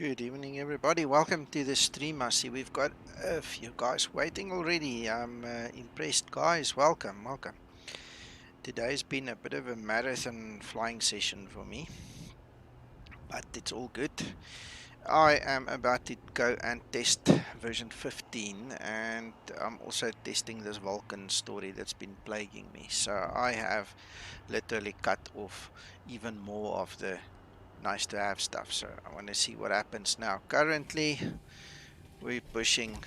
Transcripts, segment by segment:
Good evening, everybody. Welcome to the stream. I see we've got a few guys waiting already. I'm impressed, guys. Welcome, welcome. Today's been a bit of a marathon flying session for me, but it's all good. I am about to go and test version 15, and I'm also testing this Vulkan story that's been plaguing me. So I have literally cut off even more of the nice to have stuff. So I want to see what happens now. Currently, we're pushing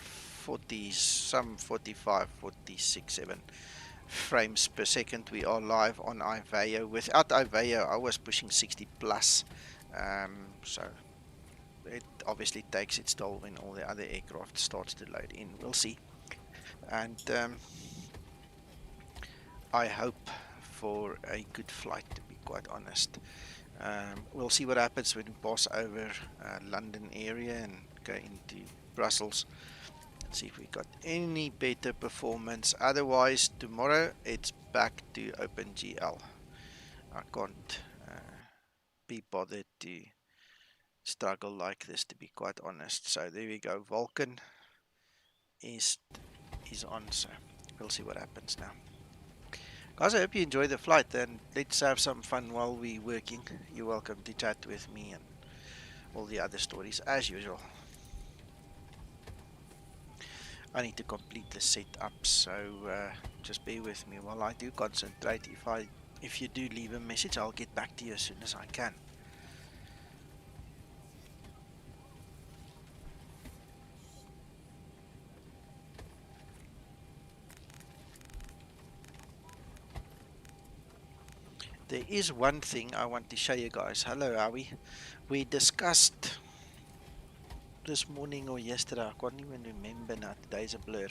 40, some 45, 46, 7 frames per second. We are live on Iveo. Without Iveo, I was pushing 60 plus. So it obviously takes its toll when all the other aircraft starts to load in. We'll see. And I hope for a good flight, to be quite honest. We'll see what happens when we pass over London area and go into Brussels. Let's see if we got any better performance. Otherwise, tomorrow it's back to OpenGL. I can't be bothered to struggle like this, to be quite honest. So there we go. Vulkan is on. So we'll see what happens now. Guys, I hope you enjoy the flight, and let's have some fun while we're working. You're welcome to chat with me and all the other stories as usual. I need to complete the setup, so just bear with me while I do concentrate. If you do leave a message, I'll get back to you as soon as I can. There is one thing I want to show you guys. Hello, Awi. We discussed this morning or yesterday, I can't even remember now, today's a blur,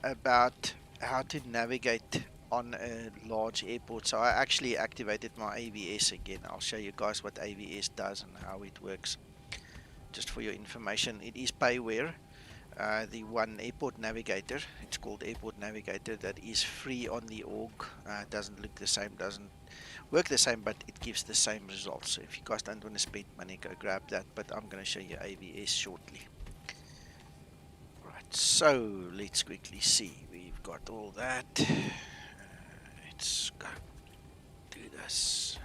about how to navigate on a large airport. So I actually activated my AVS again. I'll show you guys what AVS does and how it works. Just for your information, it is payware. The one airport navigator, it's called airport navigator, that is free on the org. Doesn't look the same, doesn't work the same, but it gives the same results. So if you guys don't want to spend money, go grab that, but I'm going to show you AVS shortly. Right, so let's quickly see. We've got all that. Let's go do this.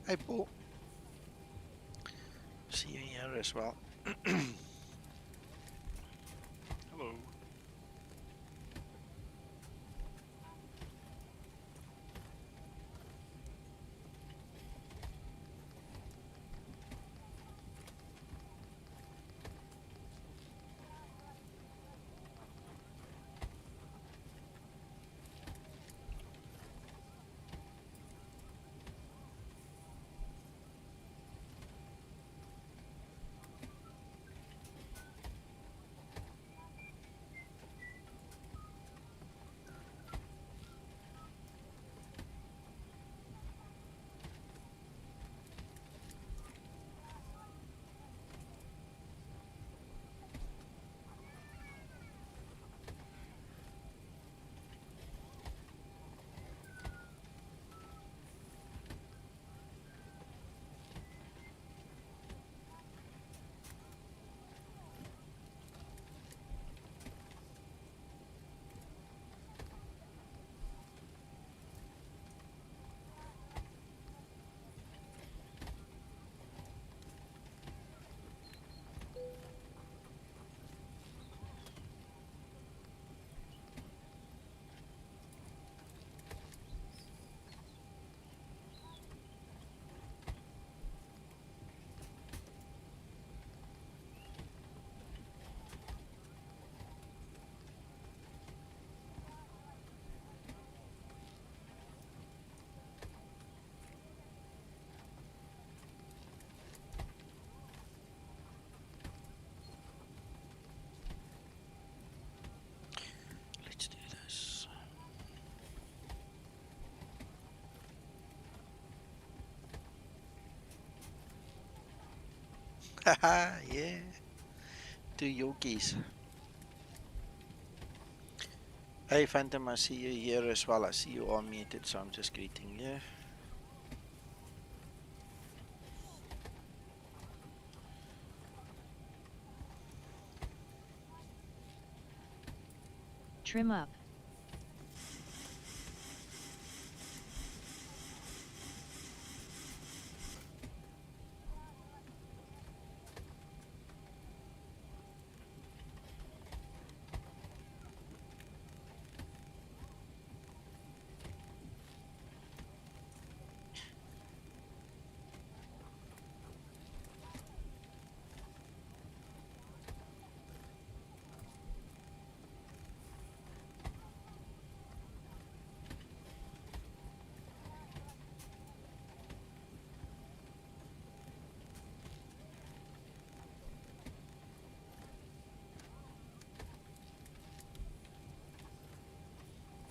Hey Paul, see you here as well. Hello. Haha, yeah. 2 Yorkies. Hey Phantom, I see you here as well. I see you are muted, so I'm just greeting you. Trim up.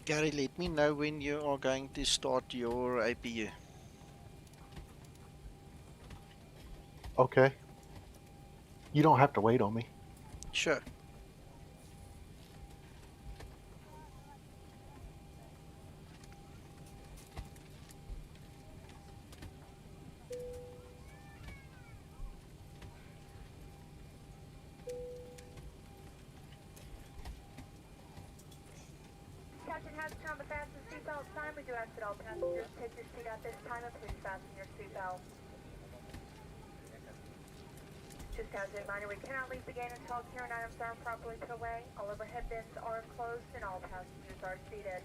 Gary, let me know when you are going to start your APU. Okay. You don't have to wait on me. Sure. Captain has found the fastest seatbelt sign. We do ask that all passengers take your seat at this time and please fasten your seatbelt. Just as a reminder, we cannot leave the gate until all carrying items are properly put away. All overhead bins are closed and all passengers are seated.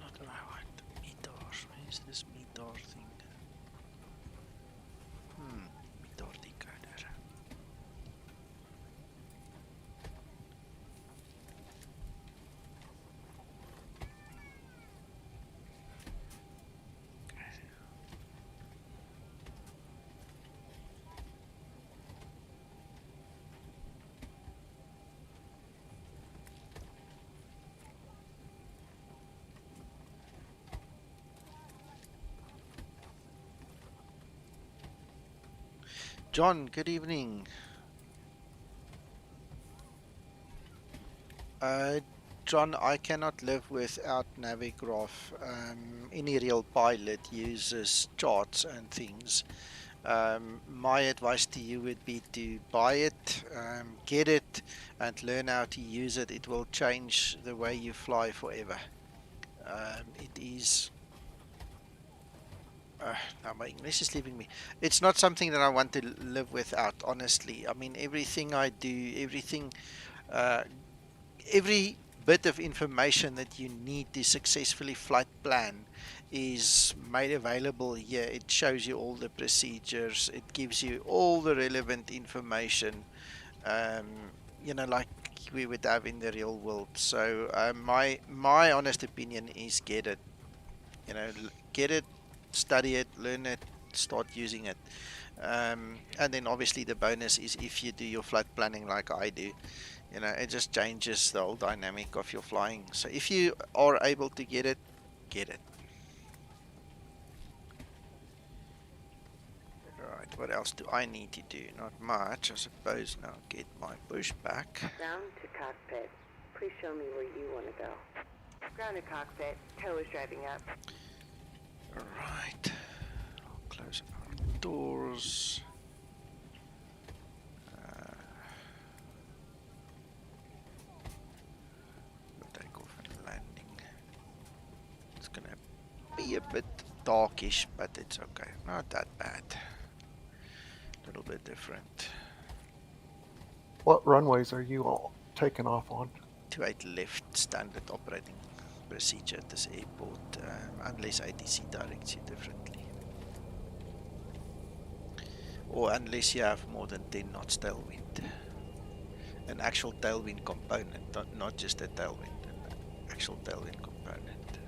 Not what I want. Meters. Where's this meter thing? Meter decoder. John, good evening. John, I cannot live without Navigraph. Any real pilot uses charts and things. My advice to you would be to buy it, get it, and learn how to use it. It will change the way you fly forever. It is. Now my English is leaving me. It's not something that I want to live without, honestly. I mean, everything I do, uh, every bit of information that you need to successfully flight plan is made available here. It shows you all the procedures. It gives you all the relevant information, like we would have in the real world. So my honest opinion is get it. Get it, study it, learn it, start using it. And then obviously the bonus is if you do your flight planning like I do, it just changes the whole dynamic of your flying. So if you are able to get it, get it. Right, what else do I need to do? Not much, I suppose. Now get my pushback. Ground to cockpit. Please show me where you want to go. Ground to cockpit. Tow is driving up. Alright. I'll close our doors. Takeoff and landing. It's gonna be a bit darkish, but it's okay. Not that bad. A little bit different. What runways are you all taking off on. 28 left, standard operating procedure at this airport, unless ATC directs you differently. Or unless you have more than 10 knots tailwind. An actual tailwind component, not just a tailwind, an actual tailwind component.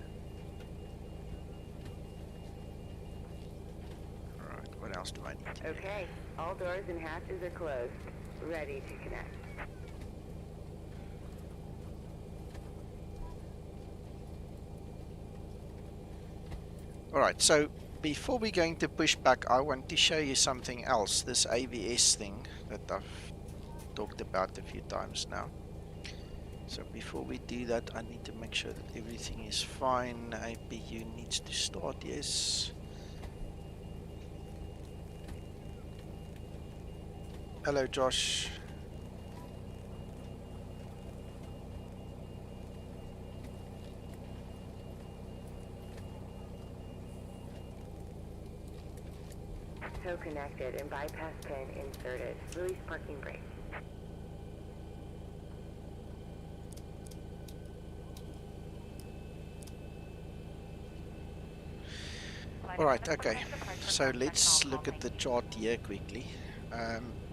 Alright, what else do I need to do? Okay, all doors and hatches are closed. Ready to connect. Alright, so before we're going to push back, I want to show you something else, this AVS thing that I've talked about a few times now. So before we do that, I need to make sure that everything is fine. APU needs to start, yes. Hello, Josh. Tow connected and bypass pin inserted. Release parking brake. Alright, okay. So let's look at the chart here quickly.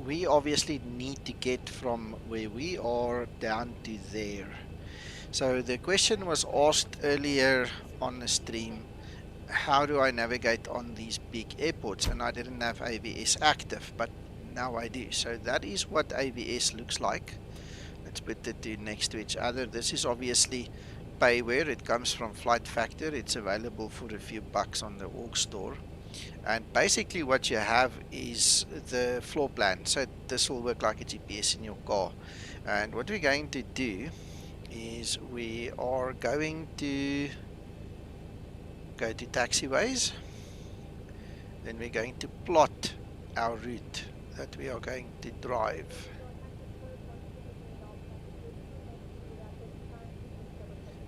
We obviously need to get from where we are down to there. So the question was asked earlier on the stream, how do I navigate on these big airports? And I didn't have AVS active, but now I do. So that is what AVS looks like. Let's put the two next to each other. This is obviously payware. It comes from Flight Factor. It's available for a few bucks on the org store. And basically what you have is the floor plan. So this will work like a GPS in your car. And what we're going to do is we are going to go to taxiways. Then we're going to plot our route that we are going to drive.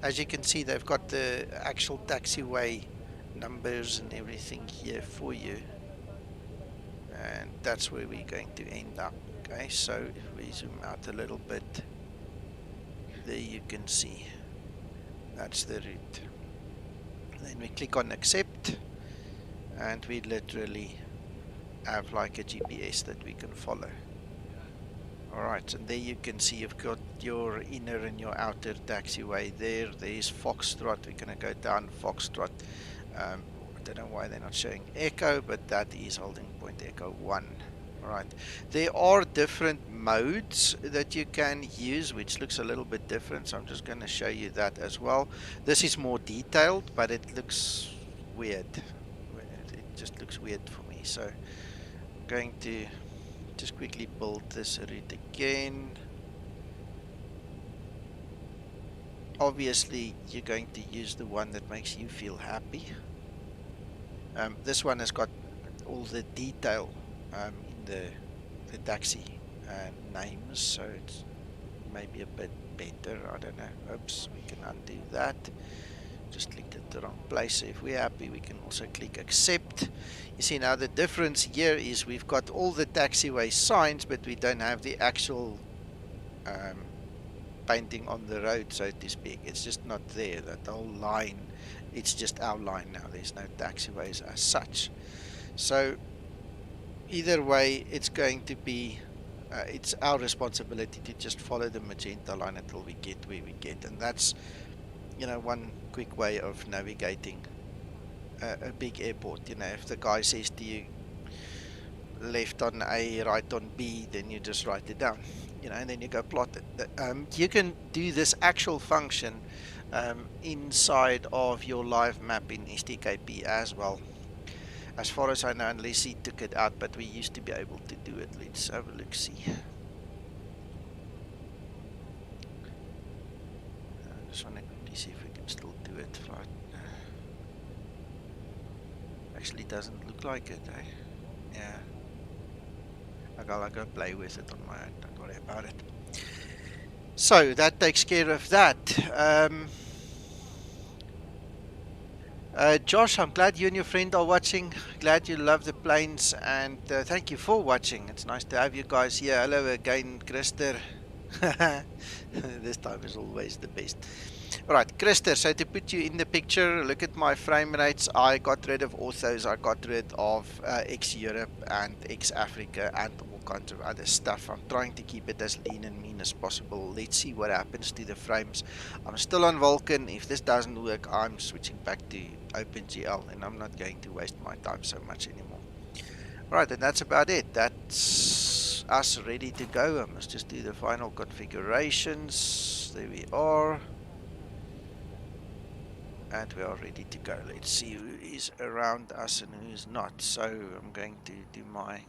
As you can see, they've got the actual taxiway numbers and everything here for you, and that's where we're going to end up. Okay, so if we zoom out a little bit, there you can see that's the route. Then we click on accept, and we literally have like a GPS that we can follow. Alright, and there you can see you've got your inner and your outer taxiway there. There's Foxtrot. We're going to go down Foxtrot. I don't know why they're not showing Echo, but that is holding point Echo 1. Alright, there are different modes that you can use, which looks a little bit different, so I'm just going to show you that as well. This is more detailed, but it looks weird. It just looks weird for me, so I'm going to just quickly build this route again. Obviously you're going to use the one that makes you feel happy. This one has got all the detail in the taxi names, so it's maybe a bit better. I don't know. Oops, we can undo that. Just clicked at the wrong place. So if we're happy, we can also click accept. You see now the difference here is we've got all the taxiway signs, but we don't have the actual painting on the road, so to speak. It's just not there. That whole line, it's just our line now. There's no taxiways as such. So either way, it's going to be it's our responsibility to just follow the magenta line until we get where we get, and that's, you know, one quick way of navigating a big airport. You know, if the guy says to you left on A, right on B, then you just write it down, you know, and then you go plot it. You can do this actual function inside of your live map in STKP as well, as far as I know, unless he took it out, but we used to be able to do it. Let's have a look, see. I just want to quickly see if we can still do it. Right. Actually doesn't look like it, eh? Yeah. I'll go play with it on my own, don't worry about it. So that takes care of that. Josh, I'm glad you and your friend are watching. Glad you love the planes, and thank you for watching. It's nice to have you guys here. Hello again, Christer. This time is always the best. Alright, Krister, so to put you in the picture, look at my frame rates. I got rid of orthos, I got rid of ex-Europe and ex-Africa and all kinds of other stuff. I'm trying to keep it as lean and mean as possible. Let's see what happens to the frames. I'm still on Vulkan. If this doesn't work, I'm switching back to OpenGL, and I'm not going to waste my time so much anymore. Alright, and that's about it. That's us ready to go. I must just do the final configurations. There we are. And we are ready to go. Let's see who is around us and who is not. So I'm going to do my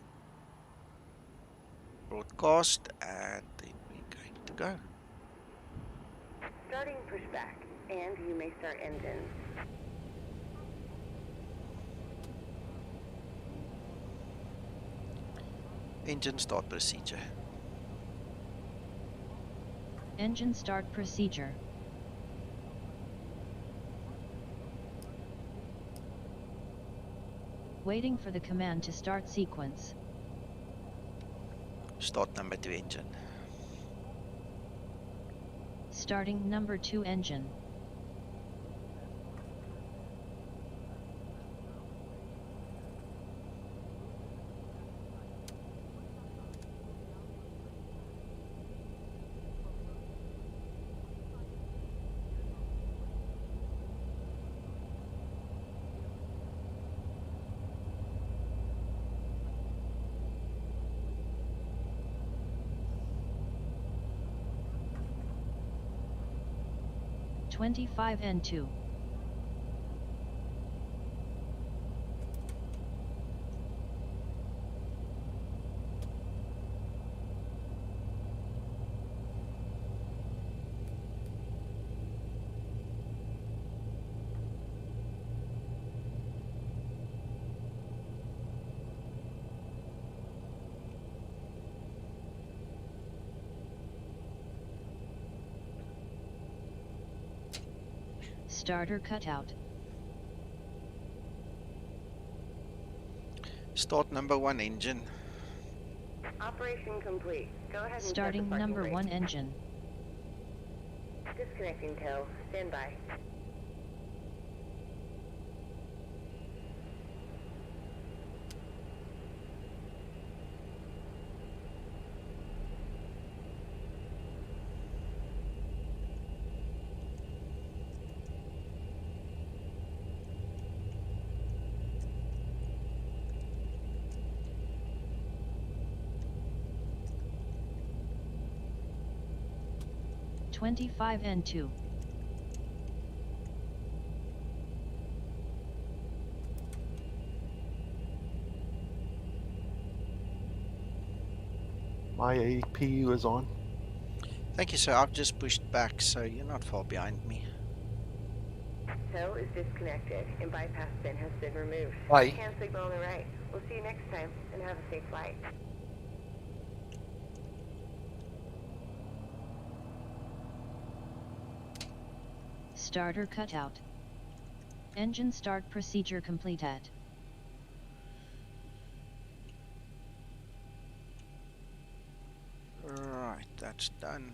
broadcast and then we're going to go. Starting pushback, and you may start engines. Engine start procedure. Engine start procedure. Waiting for the command to start sequence. Start number 2 engine. Starting number 2 engine. N2. Starter cutout. Start number 1 engine. Operation complete. Go ahead and Starting start the number parking 1 brake. engine. Disconnecting tow. Stand by. N2. My APU is on. Thank you, sir. I've just pushed back, so you're not far behind me. Tow is disconnected and bypass bin has been removed. Bye. Hand signal on the right. We'll see you next time and have a safe flight. Starter cutout. Engine start procedure completed. Right, that's done.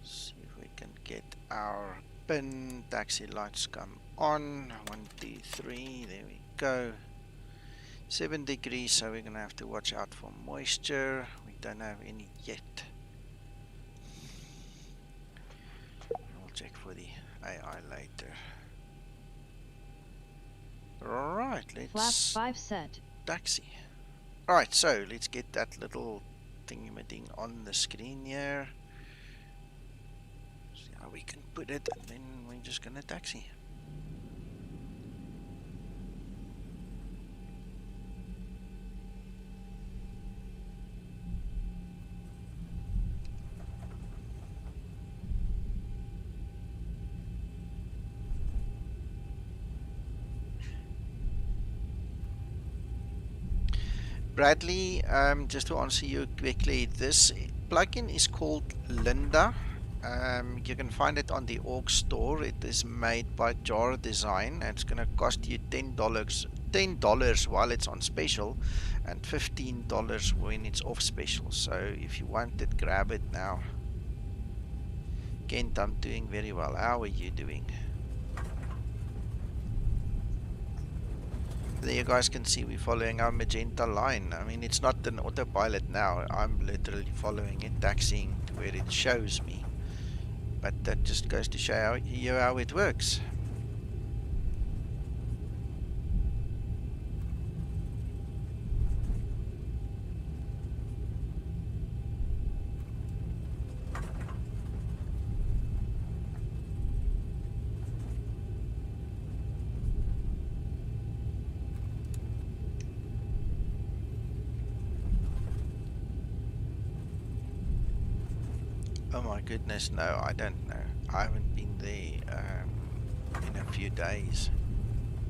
See if we can get our pin. Taxi lights come on. 1, 2, 3. There we go. 7 degrees, so we're gonna have to watch out for moisture. We don't have any yet. We'll check for the AI later. Alright, Flap let's 5 set. taxi. Alright, so let's get that little thingy-ma-ding on the screen here. See how we can put it, and then we're just gonna taxi. Bradley, just to answer you quickly, this plugin is called Linda. You can find it on the org store. It is made by Jar Design and it's going to cost you $10 $10 while it's on special and $15 when it's off special. So if you want it, grab it now. Kent, I'm doing very well. How are you doing? There you guys can see we're following our magenta line. I mean, it's not an autopilot now. I'm literally following it, taxiing to where it shows me. But that just goes to show you how it works. Oh my goodness, no, I don't know. I haven't been there in a few days.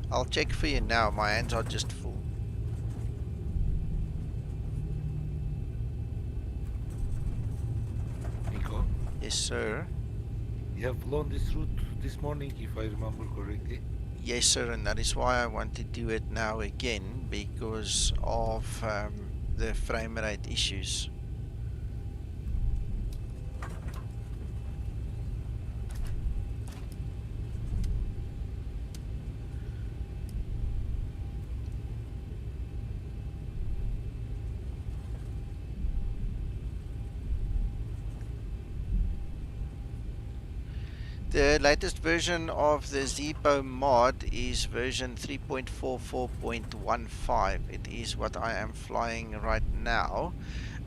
I'll check for you now. My hands are just full. Nico, Yes, sir. you have flown this route this morning, if I remember correctly. Yes, sir, and that is why I want to do it now again, because of the frame rate issues. The latest version of the Zibo mod is version 3.44.15. It is what I am flying right now,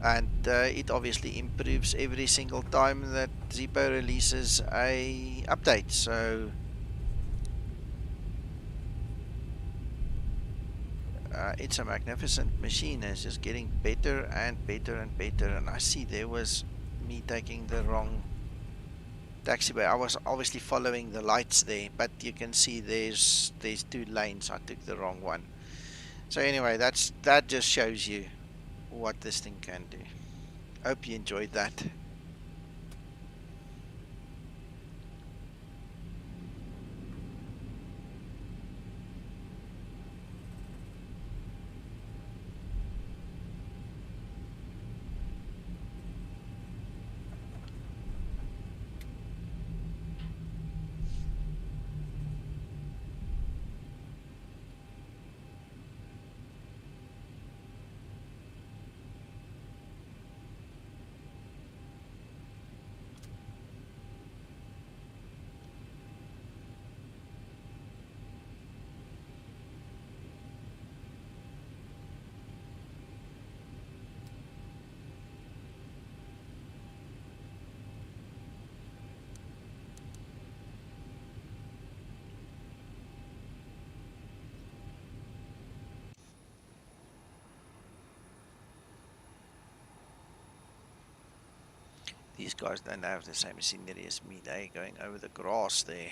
and it obviously improves every single time that Zibo releases a update. So it's a magnificent machine. It's just getting better and better and better. And I see there was me taking the wrong taxiway. I was obviously following the lights there, but you can see there's two lanes. I took the wrong one. So anyway, that just shows you what this thing can do. Hope you enjoyed that. These guys don't have the same scenery as me. They're going over the grass there.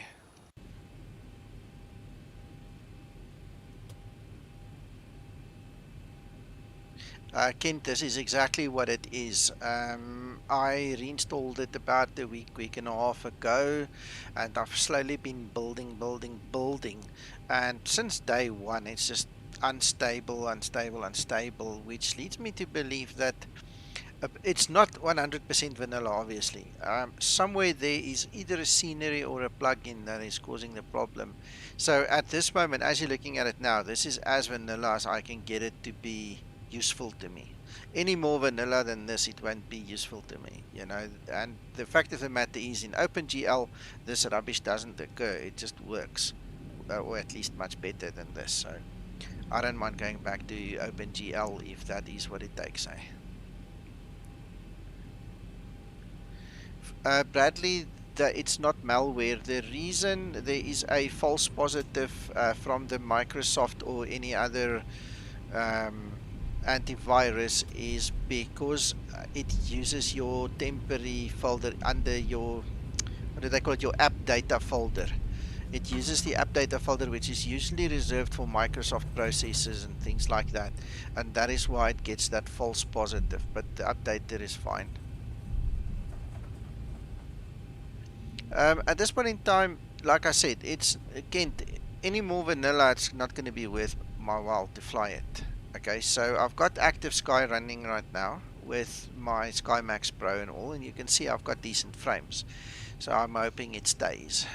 Kent, this is exactly what it is. I reinstalled it about a week and a half ago, and I've slowly been building. And since day one, it's just unstable, which leads me to believe that it's not 100% vanilla, obviously. Somewhere there is either a scenery or a plugin that is causing the problem. So at this moment, as you're looking at it now, this is as vanilla as I can get it to be useful to me. Any more vanilla than this, it won't be useful to me, you know. And the fact of the matter is, in OpenGL, this rubbish doesn't occur. It just works, or at least much better than this. So I don't mind going back to OpenGL if that is what it takes, eh? Bradley, it's not malware. The reason there is a false positive from the Microsoft or any other antivirus is because it uses your temporary folder under your, what do they call it, your app data folder. It uses the app data folder, which is usually reserved for Microsoft processes and things like that, and that is why it gets that false positive. But the updater is fine. At this point in time, like I said, it's again, any more vanilla, it's not going to be worth my while to fly it. Okay, so I've got active Sky running right now with my SkyMax Pro and all, and you can see I've got decent frames. So I'm hoping it stays.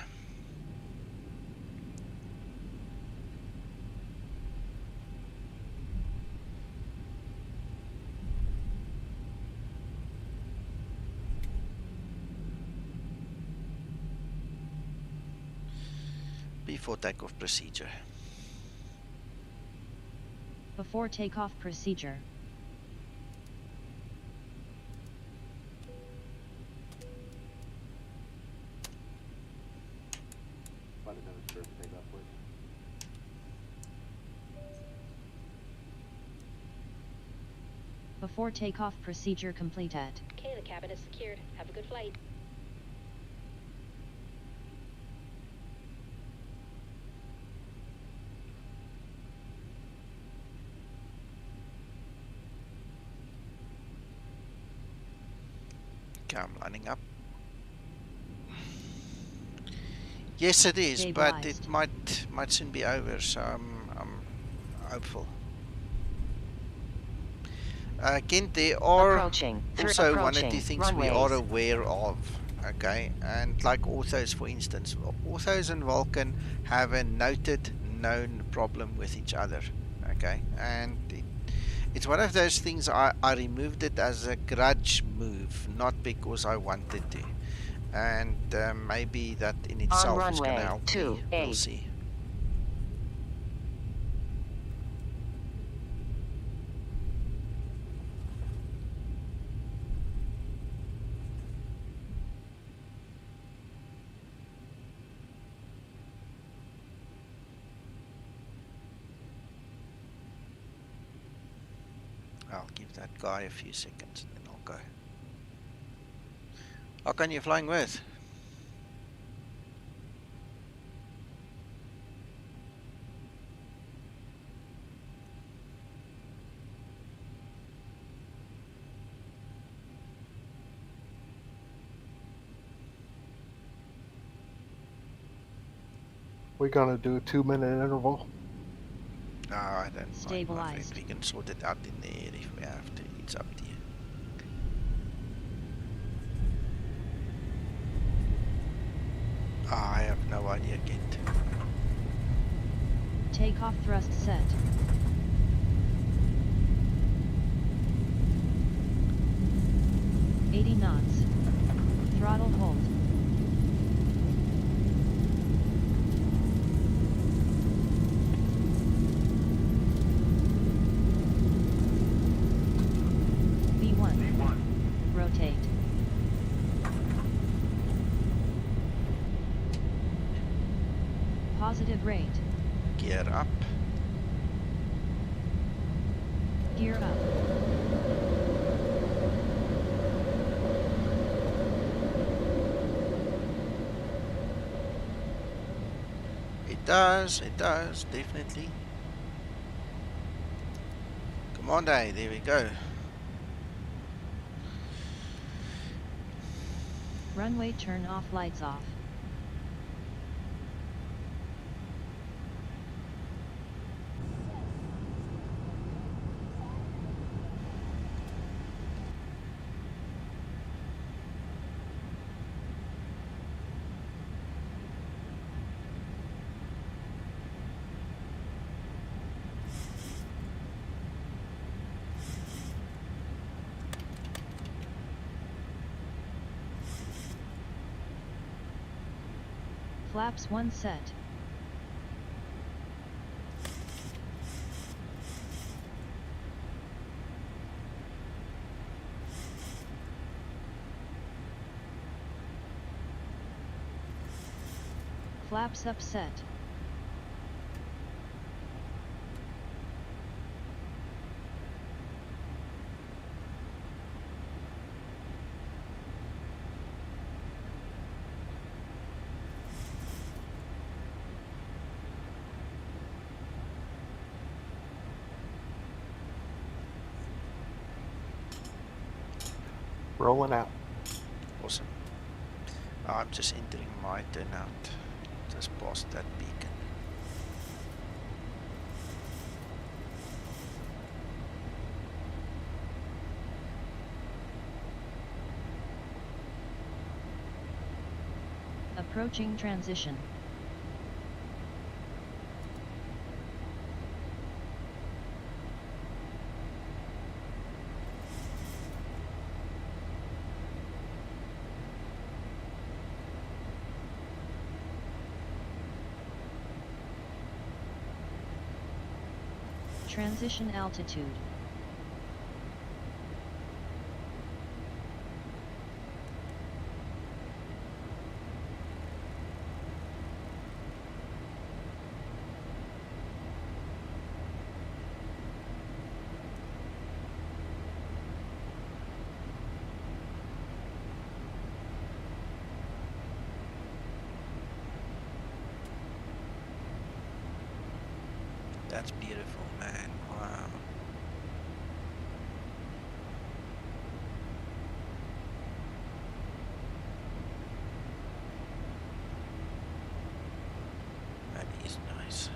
Before takeoff procedure. Before takeoff procedure. Before takeoff procedure completed. Okay, the cabin is secured. Have a good flight. Okay, I'm lining up. Yes, it is, but it might soon be over, so I'm hopeful. Kent, there are also one or two things we are aware of, okay? And like orthos, for instance. Orthos and Vulkan have a noted known problem with each other, okay? And it's one of those things I removed it as a grudge move, not because I wanted to. And maybe that in itself is going to help me. We'll see. I'll give that guy a few seconds and then I'll go. How can you flying with? We're gonna do a 2-minute interval. No, I don't. Stabilized. We can sort it out in there if we have to. It's up to you. I have no idea yet. Takeoff thrust set. $80 knots. Throttle hold. V1. Rotate. Positive rate. Gear up. Gear up. It does, definitely. Come on, Day, there we go. Runway turn off, lights off. Flaps 1 set. Flaps up set. Rolling out. Awesome. I'm just entering my turnout. Just past that beacon. Approaching transition. Transition altitude. That's beautiful, man. Wow. That is nice.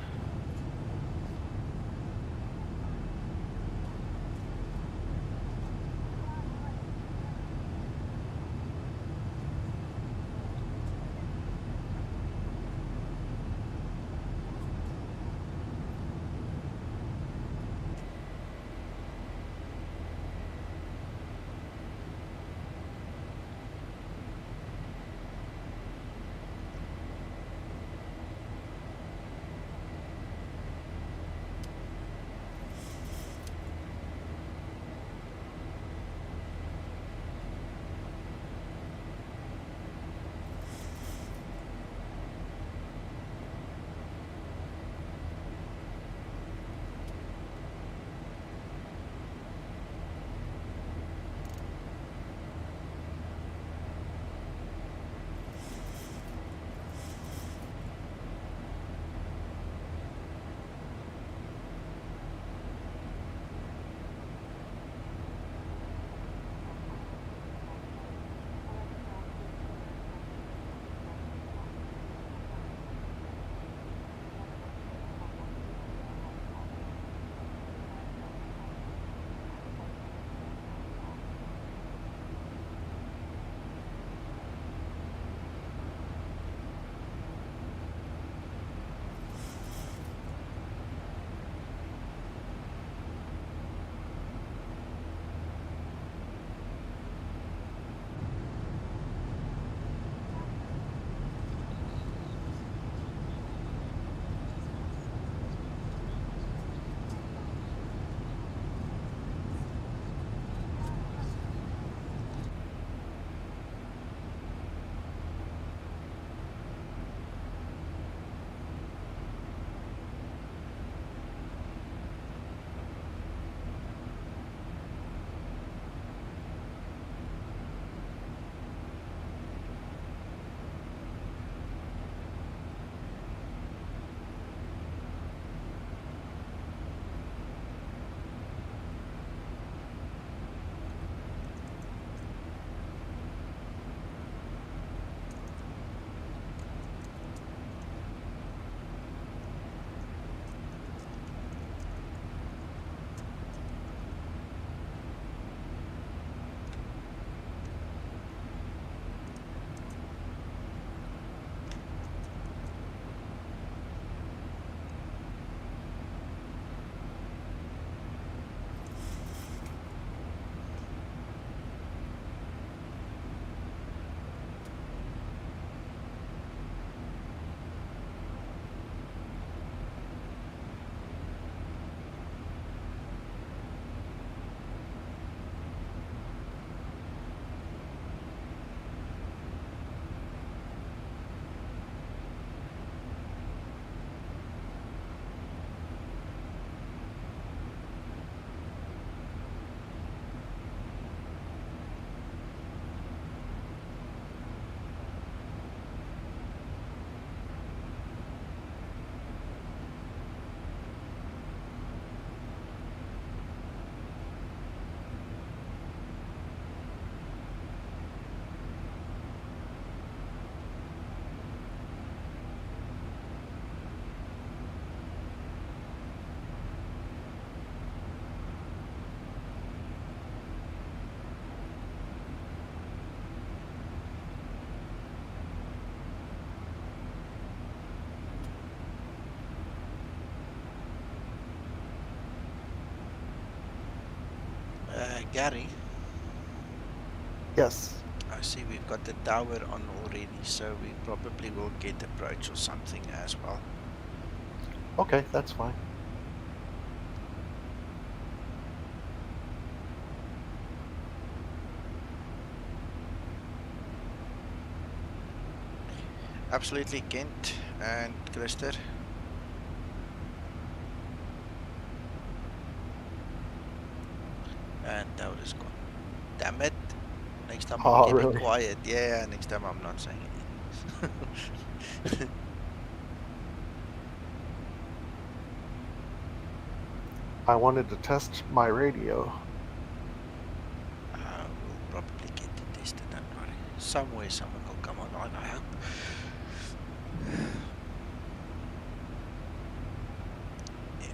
Gary, Yes. I see we've got the tower on already, so we probably will get approach or something as well. Okay, that's fine. Absolutely, Kent and Christer. And tower is gone. Damn it. Next time I'm Oh, keeping really? quiet. Yeah, next time I'm not saying anything. I wanted to test my radio. We'll probably get it tested, don't worry. Somewhere someone will come online, I hope. Yeah.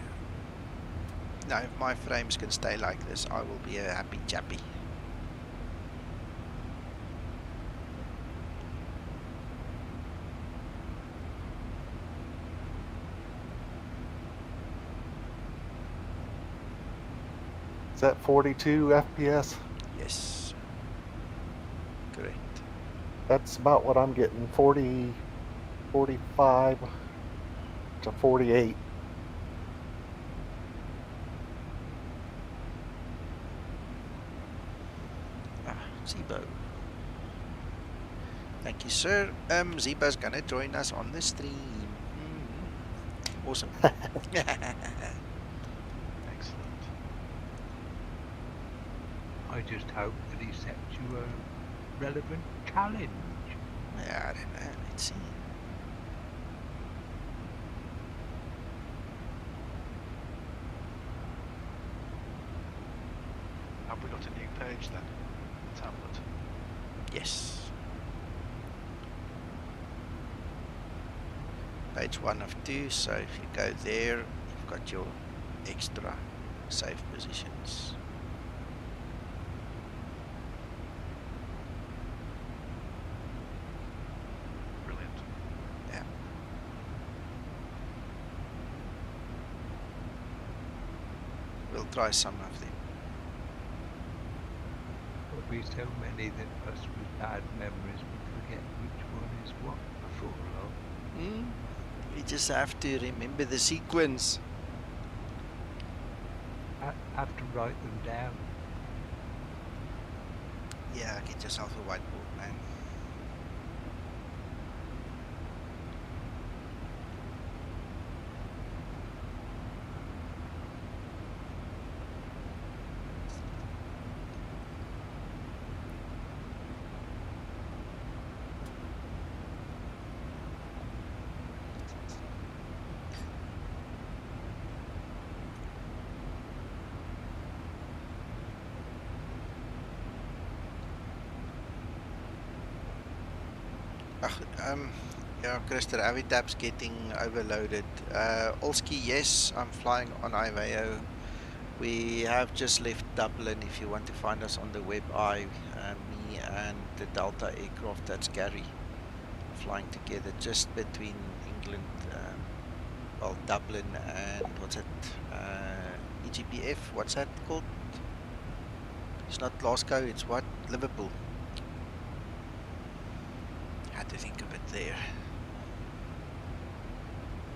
Now, if my frames can stay like this, I will be a happy chappy. Is that 42 FPS? Yes. Correct. That's about what I'm getting. 40, 45 to 48. Zibo. Thank you, sir. Zibo's gonna join us on the stream. Awesome. Excellent. I just hope that he sets you a relevant challenge. Yeah, I don't know. Let's see. Have we got a new page then? Tablet. Yes. Page 1 of 2, so if you go there, you've got your extra safe positions. Brilliant. Yeah. We'll try some of them. There'll be so many that us with bad memories will forget which one is what before long. We just have to remember the sequence. I have to write them down. Yeah, get yourself a whiteboard, man. Yeah, Christer, Avitab's getting overloaded. Olski, yes, I'm flying on IVO. We have just left Dublin. If you want to find us on the web, me and the Delta aircraft, that's Gary, flying together just between England, well, Dublin and what's it, EGPF, what's that called? It's not Glasgow, it's what? Liverpool. Had to think of it there.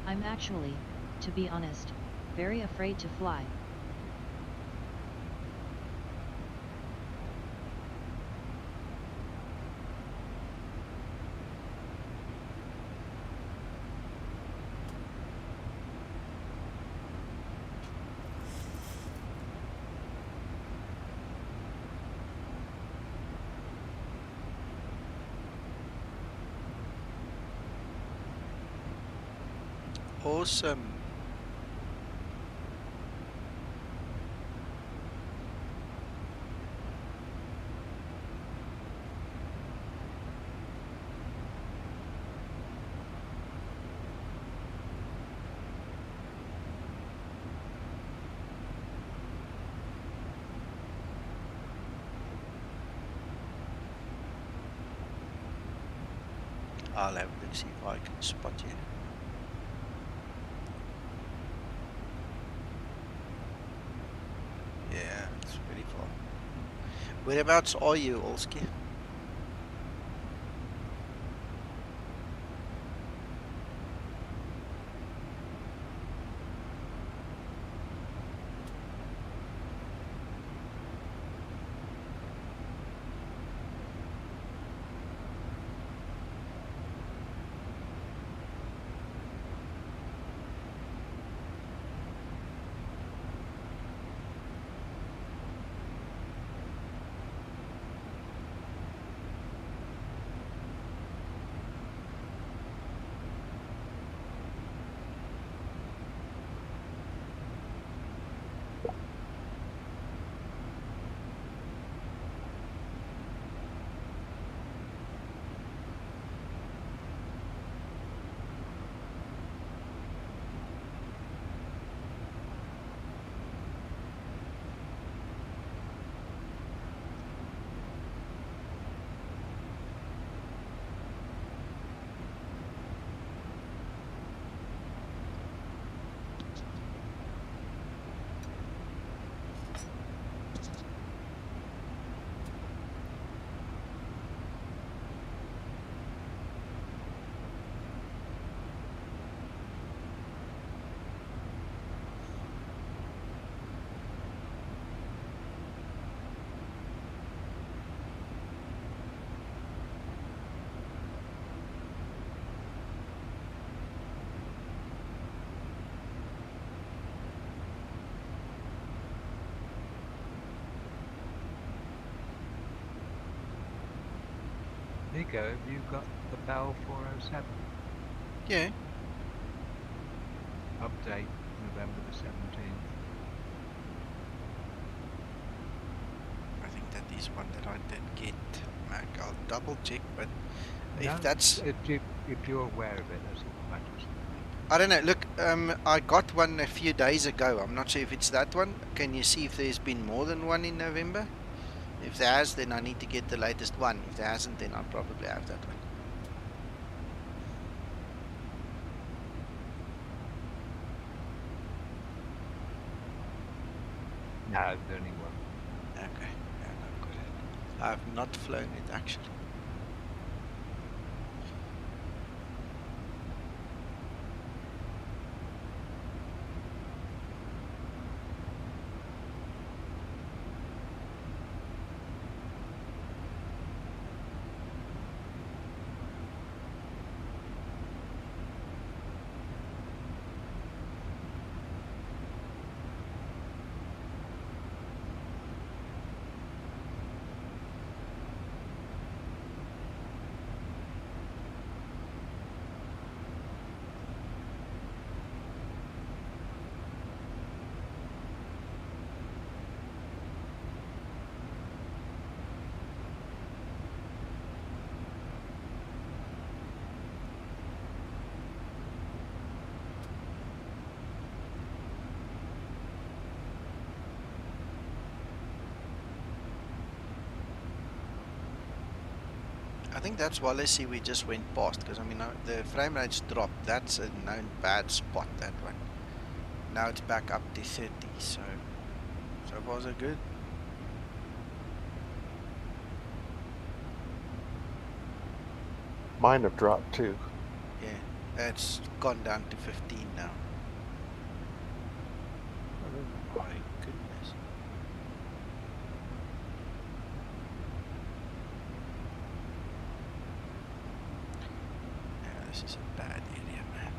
I'm actually, to be honest, very afraid to fly. Awesome. I'll have to see if I can spot you. Yeah, it's pretty far. Whereabouts are you, Olski? Nico, have you got the Bell 407? Yeah. Update November the 17th. I think that is one that I did get, Mac. I'll double check, but No, if that's... if you're aware of it, that's all that matters. I don't know, look, I got one a few days ago. I'm not sure if it's that one. Can you see if there's been more than one in November? If there has, then I need to get the latest one. If there hasn't, then I'll probably have that one. No, the only one. Okay, yeah, no, got it. I've not flown it actually. I think that's Wallasey we just went past, because I mean the frame rate's dropped. That's a known bad spot, that one. Now it's back up to 30, so far so good. Mine have dropped too. Yeah, it's gone down to 15 now. Oh my goodness. Yeah, this is a bad area, man.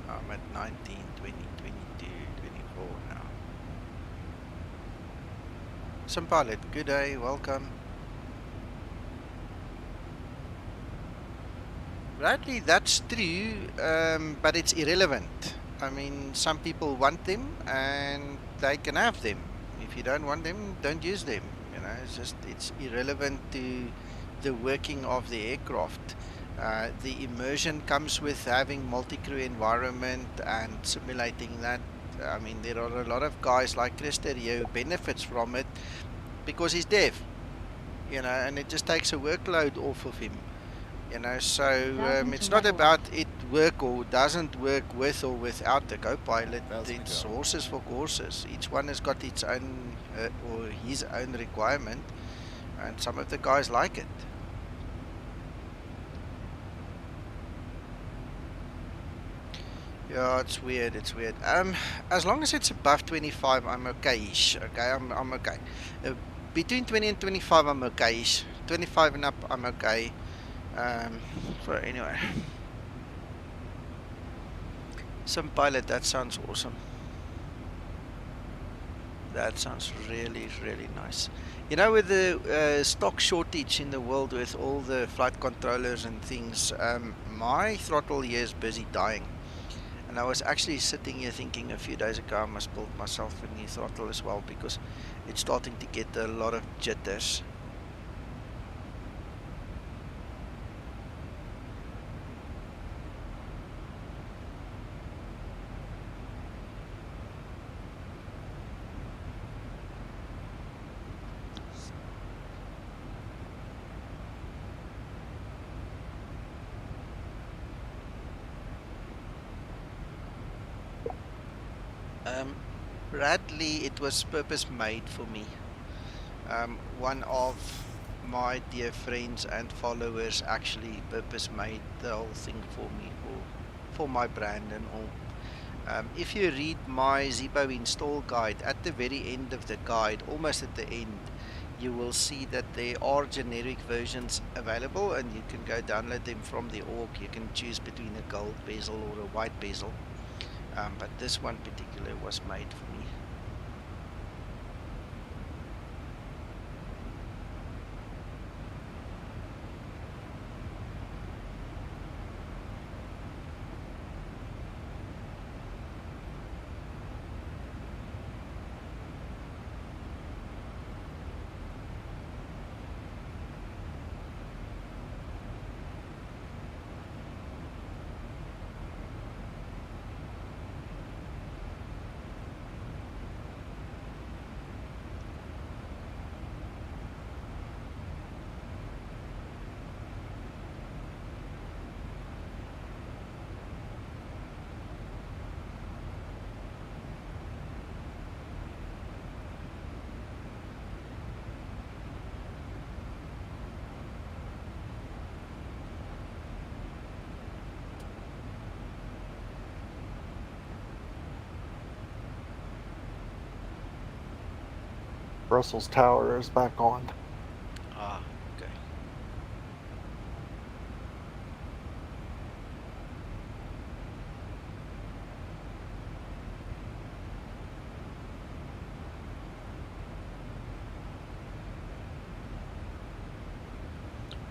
I'm at 19, 20, 22, 24 now. Some pilot, good day, welcome. Rightly, that's true, but it's irrelevant. I mean, some people want them and they can have them. If you don't want them, don't use them. You know, it's irrelevant to the working of the aircraft. The immersion comes with having multi-crew environment and simulating that. I mean, there are a lot of guys like Christer here who benefits from it because he's deaf, you know, and it just takes a workload off of him. You know, so it's not about it work or doesn't work with or without the co-pilot. It's horses for courses. Each one has got its own or his own requirement, and some of the guys like it. Yeah, it's weird. It's weird. As long as it's above 25, I'm okay-ish. Okay, I'm okay. Between 20 and 25, I'm okay-ish. 25 and up, I'm okay. So anyway, some pilot. That sounds awesome. That sounds really, really nice. You know, with the stock shortage in the world, with all the flight controllers and things, my throttle here is busy dying. And I was actually sitting here thinking a few days ago I must build myself a new throttle as well, because it's starting to get a lot of jitters. Bradley, it was purpose made for me. One of my dear friends and followers actually purpose made the whole thing for me, for my brand and all. If you read my Zibo install guide, at the very end of the guide, almost at the end, you will see that there are generic versions available, and you can go download them from the org. You can choose between a gold bezel or a white bezel. But this one particular was made for me. Brussels Tower is back on. Ah, okay.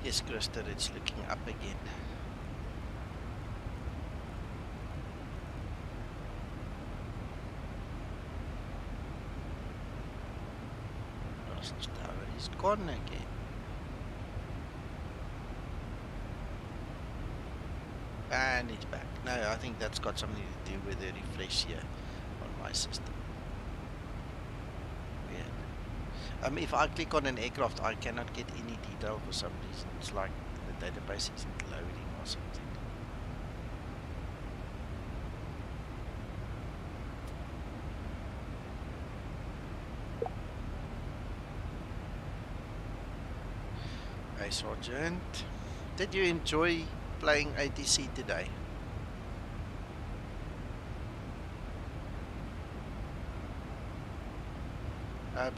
Yes, Christer, it's looking up again. Brussels Tower is gone again. And it's back. No, I think that's got something to do with the refresh here on my system. Weird. If I click on an aircraft, I cannot get any detail for some reason. It's like the database isn't loading or something. Hey Sergeant, did you enjoy playing ATC today?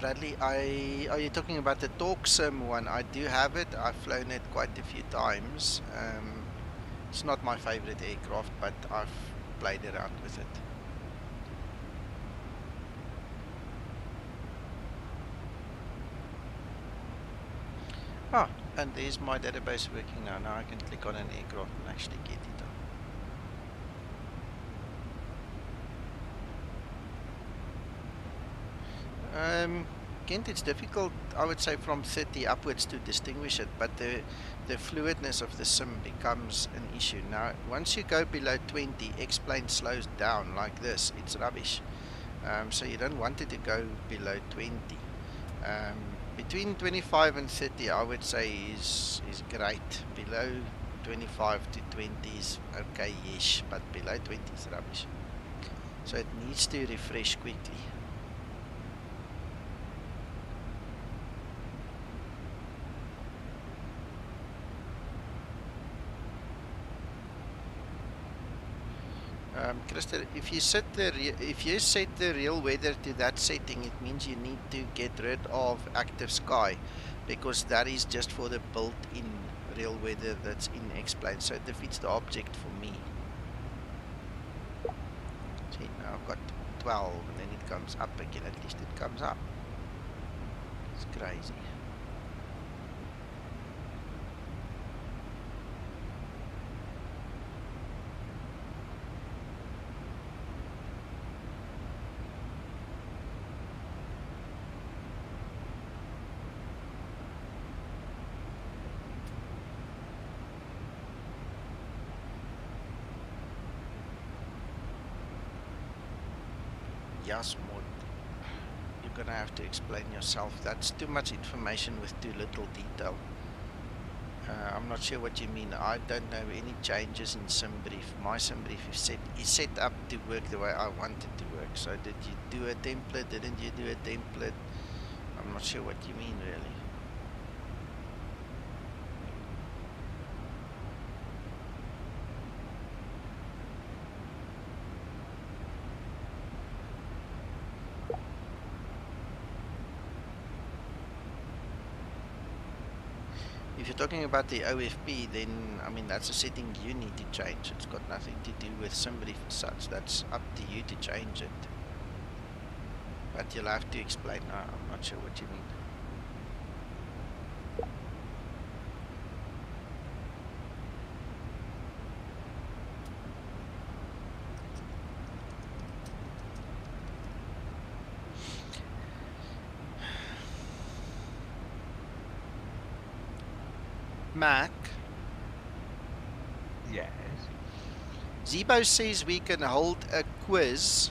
Bradley, are you talking about the TalkSim one? I do have it. I've flown it quite a few times. It's not my favorite aircraft, but I've played around with it. Ah, and there's my database working now. Now I can click on an aircraft and actually get it on. Kent, it's difficult, I would say, from 30 upwards to distinguish it, but the fluidness of the sim becomes an issue. Now, once you go below 20, X-plane slows down like this. It's rubbish. So you don't want it to go below 20. Between 25 and 30, I would say is great. Below 25 to 20 is okay-ish, but below 20 is rubbish. So it needs to refresh quickly. Krista, if you set the real weather to that setting, it means you need to get rid of active sky, because that is just for the built-in real weather that's in X-Plane, so it defeats the object for me. See, now I've got 12, and then it comes up again. At least it comes up. It's crazy. Yes, Maud. You're gonna have to explain yourself. That's too much information with too little detail. I'm not sure what you mean. I don't know any changes in SimBrief. My SimBrief is set up to work the way I want it to work. So did you do a template? Didn't you do a template? I'm not sure what you mean really. If you're talking about the OFP, then I mean that's a setting you need to change. It's got nothing to do with SimBrief as such. That's up to you to change it. But you'll have to explain. I'm not sure what you mean. Mac, Yes. Zibo says we can hold a quiz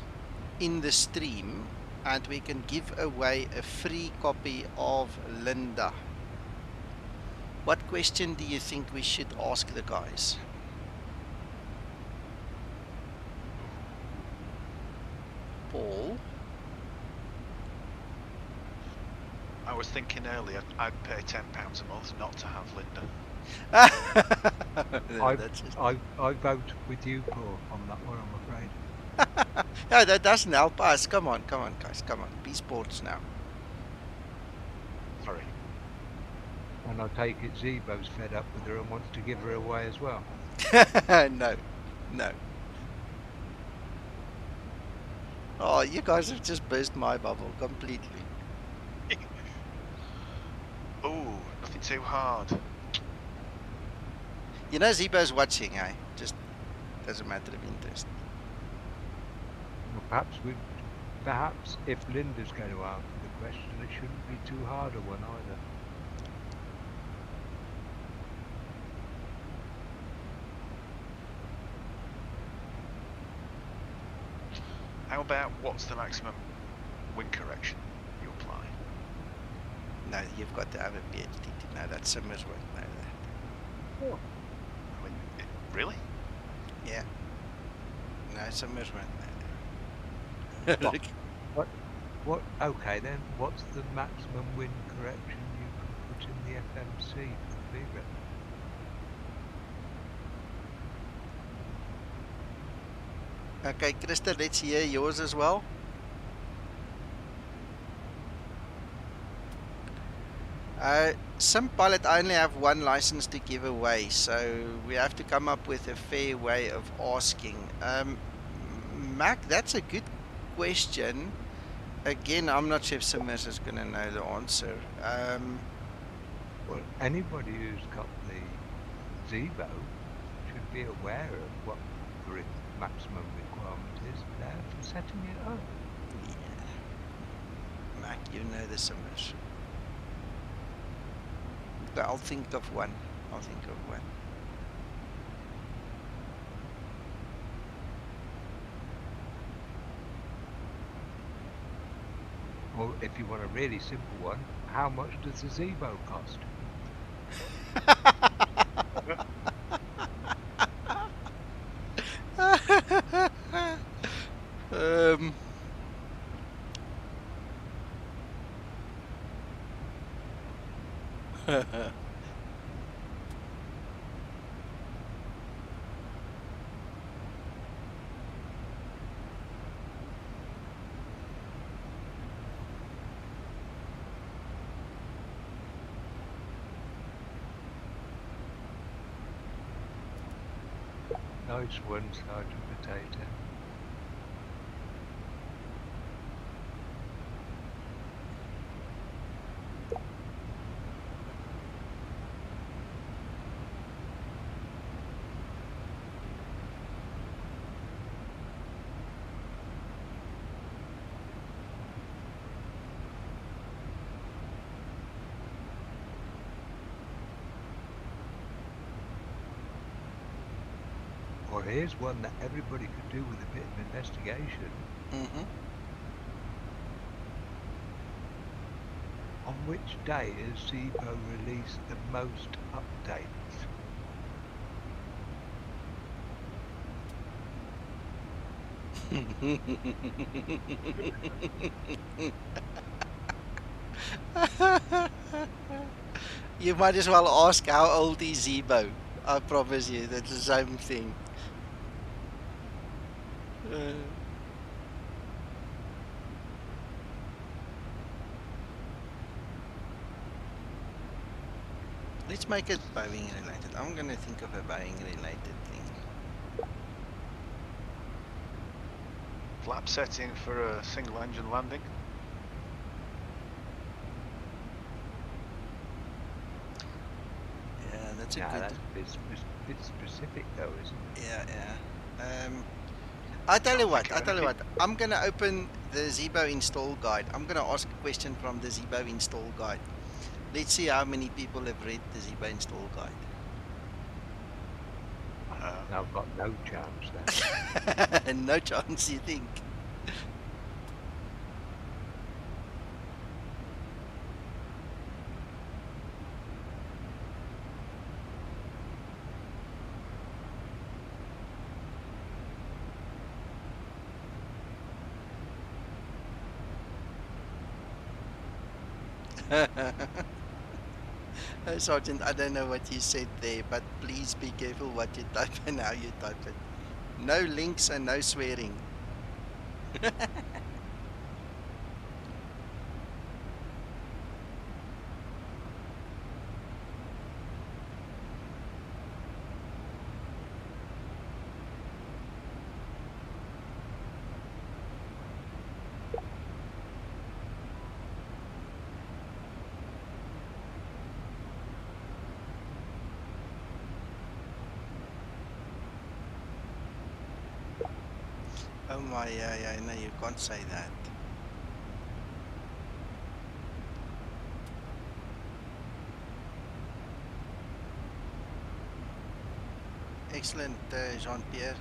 in the stream and we can give away a free copy of Linda. What question do you think we should ask the guys? Paul? I was thinking earlier I'd pay £10 a month not to have Linda. I vote with you, Paul, on that one, I'm afraid. No, that doesn't help us. Come on, guys, come on. Be sports now. Sorry. And I take it Zibo's fed up with her and wants to give her away as well. No. Oh, you guys have just burst my bubble completely. Ooh, nothing too hard. You know Zibo's watching, eh? Just as a matter of interest. Well, perhaps if Linda's going to answer the question, it shouldn't be too hard a one either. How about what's the maximum wind correction you apply? No, you've got to have a PhD to know that. Simmers won't know that. Oh. I mean, really? Yeah. No, Simmers won't know that. What? Okay then, what's the maximum wind correction you can put in the FMC for the VREP? Okay, Krista, let's hear yours as well. Some pilot only have one license to give away, so we have to come up with a fair way of asking. Mac, that's a good question. Again, I'm not sure if Simmers is going to know the answer. Well, anybody who's got the Zibo should be aware of what the maximum requirement is there for setting it up. Yeah. Mac, you know the Simmers. I'll think of one. Or if you want a really simple one, how much does the Zibo cost? Nice one, Sergeant Potato. Well, here's one that everybody could do with a bit of investigation. Mm-hmm. On which day has Zibo released the most updates? You might as well ask how old is Zibo. I promise you, that's the same thing. Let's make it Boeing related. I'm gonna think of a Boeing related thing. Flap setting for a single engine landing. Yeah, that's a Yeah, good. that's a bit specific though, isn't it? Yeah. I tell you what. I'm gonna open the Zibo install guide. I'm gonna ask a question from the Zibo install guide. Let's see how many people have read the Zibo install guide. I've got no chance there. No chance, you think? Sergeant, I don't know what you said there, but please be careful what you type and how you type it. No links and no swearing. Oh my, yeah, no, you can't say that. Excellent, Jean-Pierre.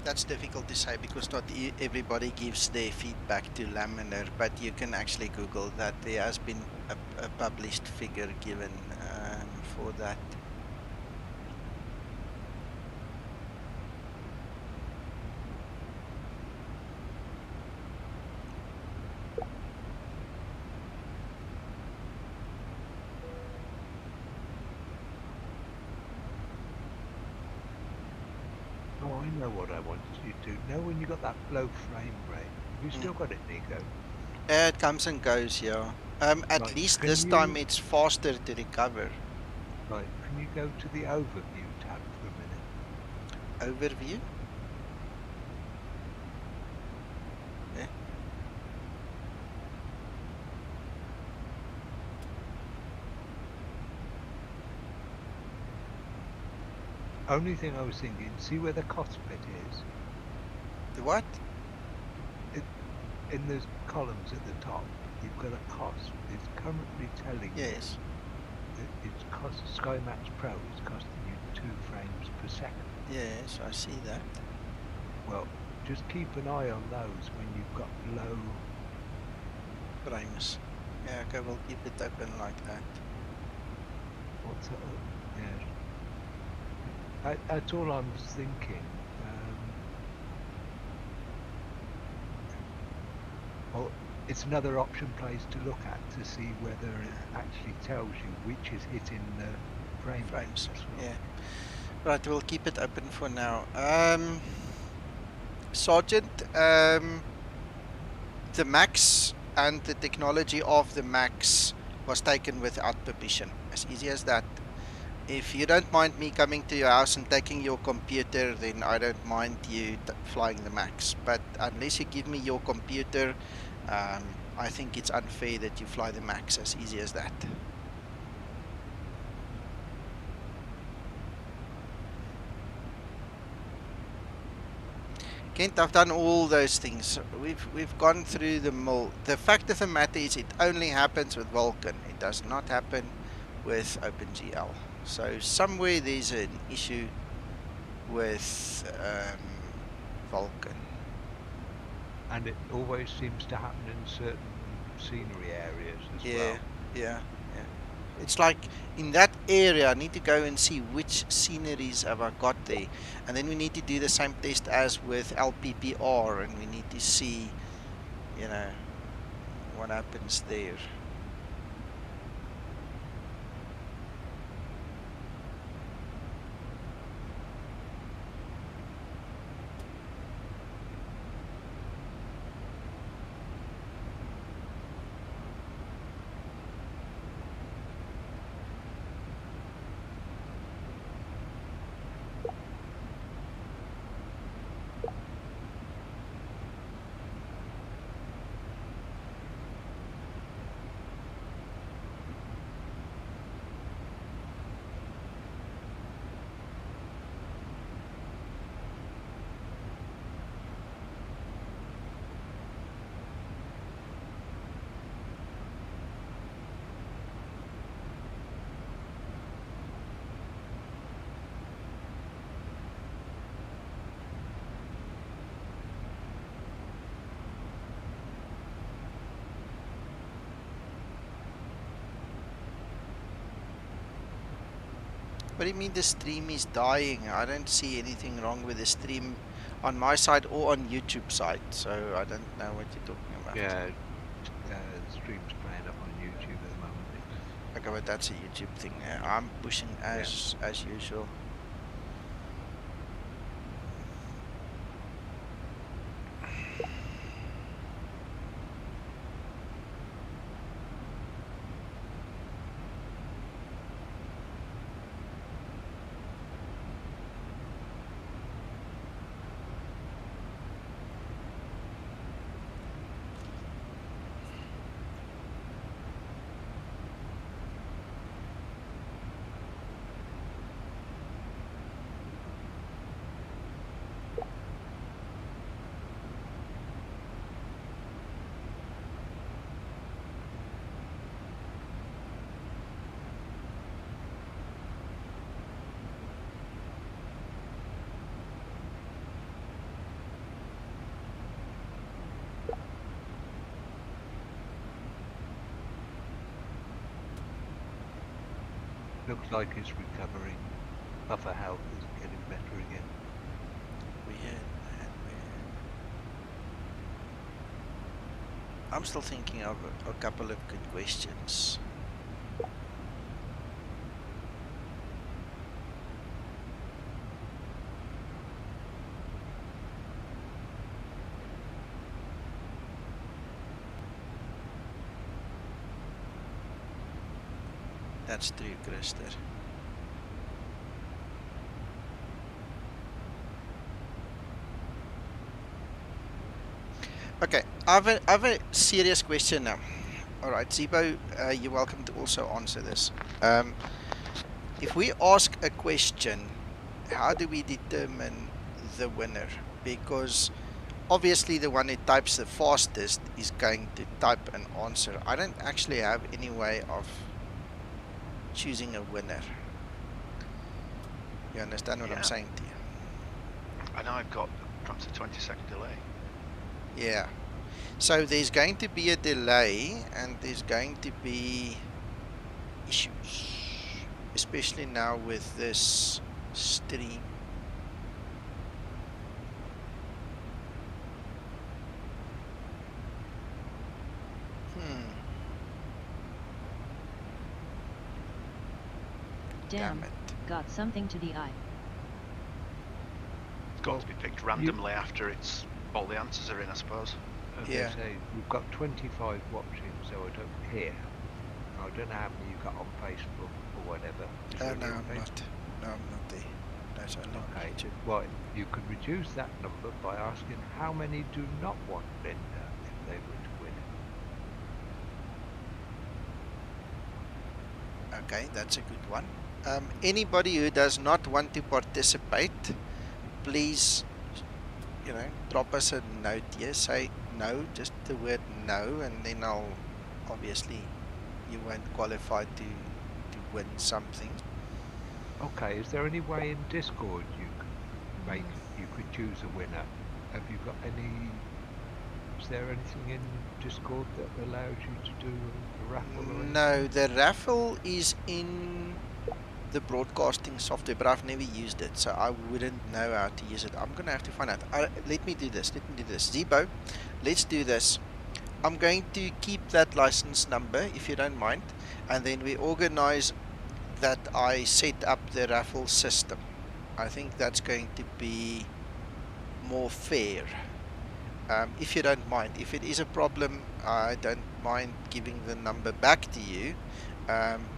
That's difficult to say because not everybody gives their feedback to Laminar, but you can actually Google that. There has been a published figure given for that. Oh, I know what I wanted you to do. Now when you got that low frame rate, have you still got it, Nico? It comes and goes, yeah. At Right, least can this time you- it's faster to recover. Right, can you go to the overview tab for a minute? Overview? Yeah. Only thing I was thinking, see where the cockpit is? The what? In those columns at the top, you've got a cost. It's currently telling Yes. you that it's cost SkyMax Pro is costing you 2 frames per second. Yes, I see that. Well, just keep an eye on those when you've got low. Frames. Yeah, okay, we'll keep it open like that. What's that? Yeah. That's all I'm thinking. Well, it's another option place to look at to see whether it actually tells you which is hitting the frames. Frames. Yeah. Right, we'll keep it open for now. Sergeant, the Max and the technology of the Max was taken without permission. As easy as that. If you don't mind me coming to your house and taking your computer, then I don't mind you flying the max. But unless you give me your computer, I think it's unfair that you fly the max, as easy as that. Kent, I've done all those things. We've gone through the mill. The fact of the matter is, it only happens with Vulkan. It does not happen with OpenGL. So somewhere there's an issue with Vulkan. And it always seems to happen in certain scenery areas as well. Yeah. It's like in that area, I need to go and see which sceneries have I got there. And then we need to do the same test as with LPPR, and we need to see, you know, what happens there. What do you mean the stream is dying? I don't see anything wrong with the stream on my side or on YouTube side, so I don't know what you're talking about. Yeah, the stream's playing up on YouTube at the moment. Okay, but that's a YouTube thing. I'm pushing as usual. Looks like he's recovering. Buffer health is getting better again. Weird, man, weird. I'm still thinking of a couple of good questions. That's true, Christer. Okay, I have a serious question now. Alright, Zibo, you're welcome to also answer this. If we ask a question, how do we determine the winner? Because obviously the one who types the fastest is going to type an answer. I don't actually have any way of choosing a winner. You understand what I'm saying to you? I know I've got perhaps a 20-second delay. Yeah. So there's going to be a delay and there's going to be issues. Especially now with this stream. Damn, got something to the eye. It's got to be picked randomly after it's all the answers are in, I suppose. As I say, we've got 25 watching, so I don't care. I don't know how many you got on Facebook or whatever. Is there No, any I'm way- not. No, I'm not there. That's only Okay. YouTube. Well, you could reduce that number by asking how many do not want Linda if they were to win it. Okay, that's a good one. Anybody who does not want to participate, please, you know, drop us a note here. Say no, just the word no, and then I'll obviously you won't qualify to win something. Okay, is there any way in Discord you could choose a winner? Have you got any? Is there anything in Discord that allows you to do a raffle or anything? No, the raffle is in the broadcasting software, but I've never used it, so I wouldn't know how to use it. I'm gonna have to find out. Let me do this. Zibo, let's do this. I'm going to keep that license number if you don't mind, and then we organize that I set up the raffle system. I think that's going to be more fair. If you don't mind. If it is a problem, I don't mind giving the number back to you.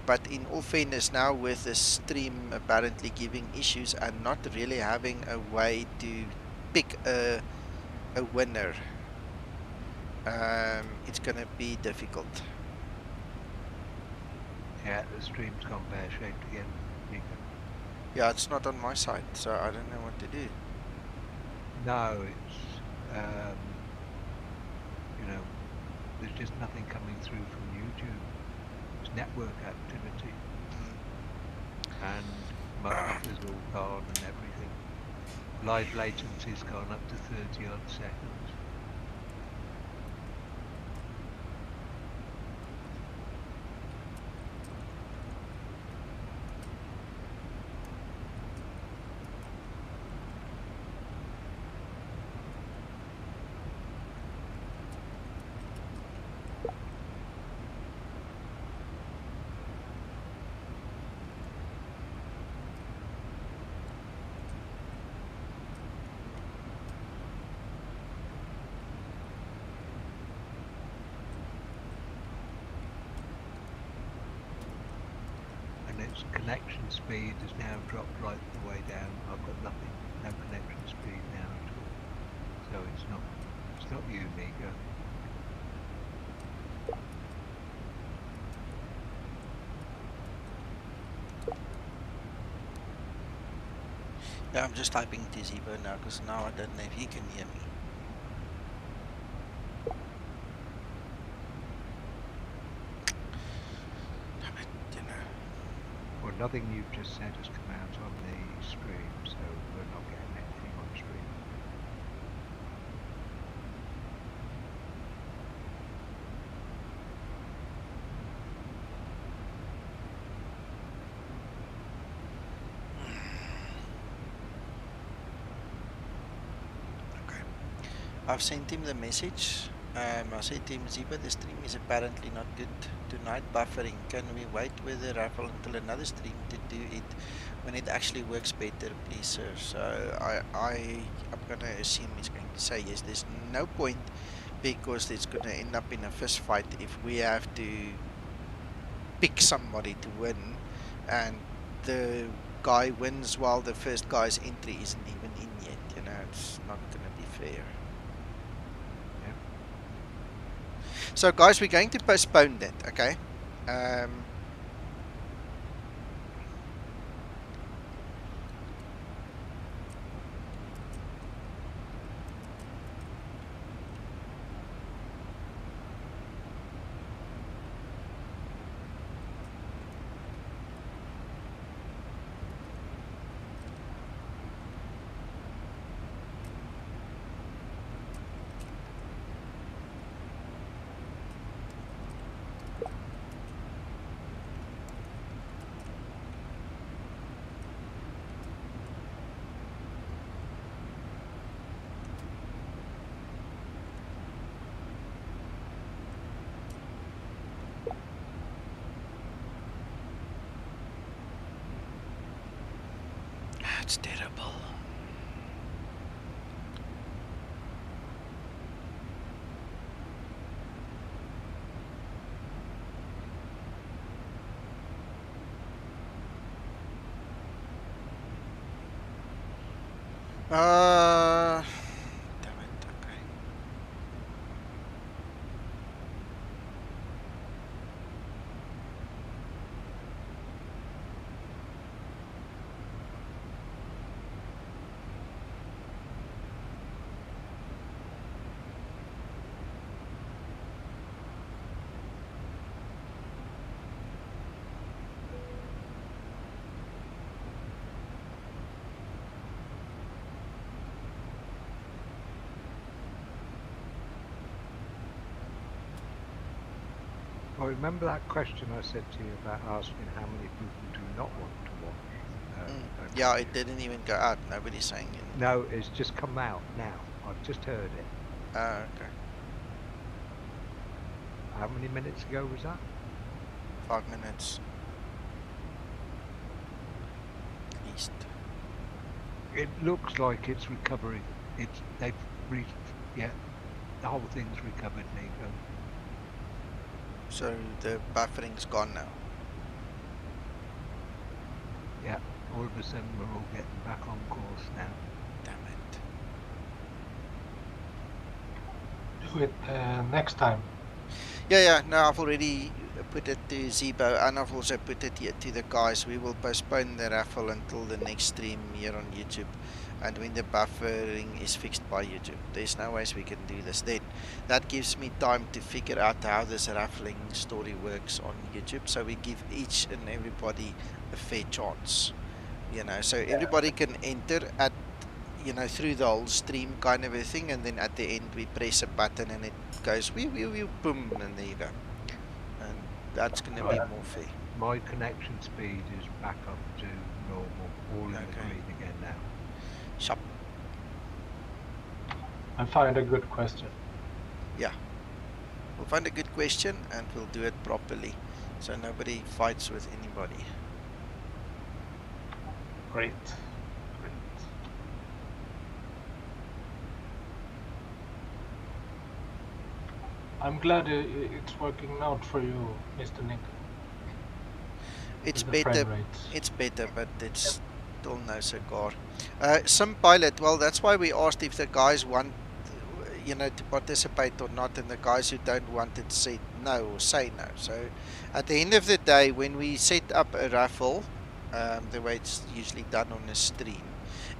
But in all fairness, now with the stream apparently giving issues and not really having a way to pick a winner, it's gonna be difficult. Yeah, the stream's gone pear-shaped again. Yeah, it's not on my side, so I don't know what to do. No, it's you know, there's just nothing coming through from YouTube. It's network activity, and my buffer's all gone and everything. Live latency's gone up to 30 odd seconds. Its connection speed has now dropped right the way down. I've got nothing, no connection speed now at all. So it's not you, Nico. Yeah, I'm just typing to Zibo now because now I don't know if he can hear me. Well, nothing you've just said has come out on the stream, so we're not getting anything on the stream. Okay. I've sent him the message. I said to him, Ziba, the stream is apparently not good tonight, buffering. Can we wait with the raffle until another stream to do it when it actually works better, please, sir? So I'm gonna assume he's going to say yes. There's no point because it's gonna end up in a fist fight if we have to pick somebody to win and the guy wins while the first guy's entry isn't even in yet. You know, it's not gonna be fair. So guys, we're going to postpone that, okay? That's terrible. Damn it. Okay. I remember that question I said to you about asking how many people do not want to watch. Yeah, it didn't even go out. Nobody's saying anything. No, it's just come out now. I've just heard it. Okay. How many minutes ago was that? 5 minutes. At least. It looks like it's recovering. Yeah, the whole thing's recovered, Nico. So the buffering's gone now. Yeah, all of a sudden we're all getting back on course now. Damn it. Do it next time. Yeah, no, I've already put it to Zibo and I've also put it here to the guys. We will postpone the raffle until the next stream here on YouTube. And when the buffering is fixed by YouTube, there's no ways we can do this then. That gives me time to figure out how this raffling story works on YouTube, so we give each and everybody a fair chance, you know, so everybody can enter at, you know, through the whole stream kind of a thing, and then at the end we press a button and it goes wee wee wee boom, and there you go, and that's going to be more fair. My connection speed is back up to normal, all in the green again now. Shop. I find a good question. Yeah, we'll find a good question and we'll do it properly, so nobody fights with anybody. Great. I'm glad it's working out for you, Mr. Nick. It's With the better. frame rates. It's better, but it's still no cigar. Some pilot. Well, that's why we asked if the guys want, you know, to participate or not, and the guys who don't want it said no or say no. So, at the end of the day, when we set up a raffle, the way it's usually done on a stream,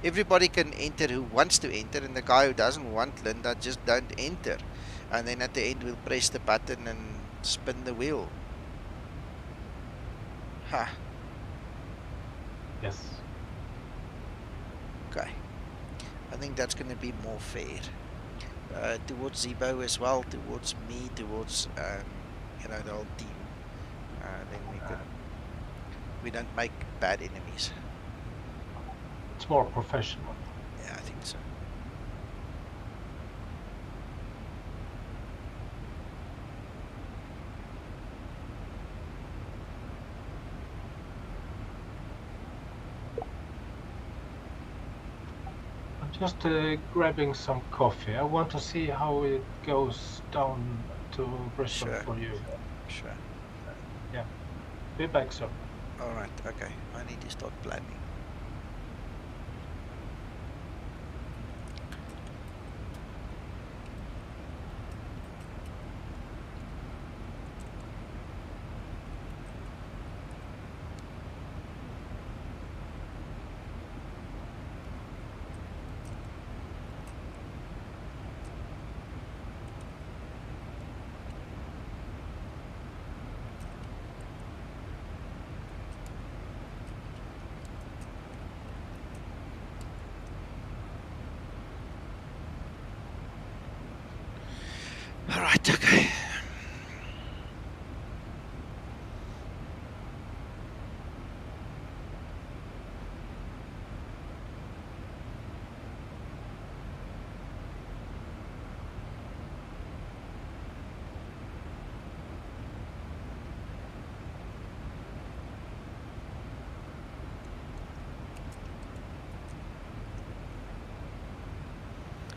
everybody can enter who wants to enter, and the guy who doesn't want Linda just don't enter. And then at the end, we'll press the button and spin the wheel. Ha. Yes. Okay. I think that's going to be more fair. Towards Zibo as well, towards me, towards you know, the whole team. Then we don't make bad enemies. It's more professional. Yeah, I think so. I'm just grabbing some coffee. I want to see how it goes down to Bristol Sure. for you. Sure. Yeah. Be back soon. Alright, okay. I need to start planning. Alright, okay.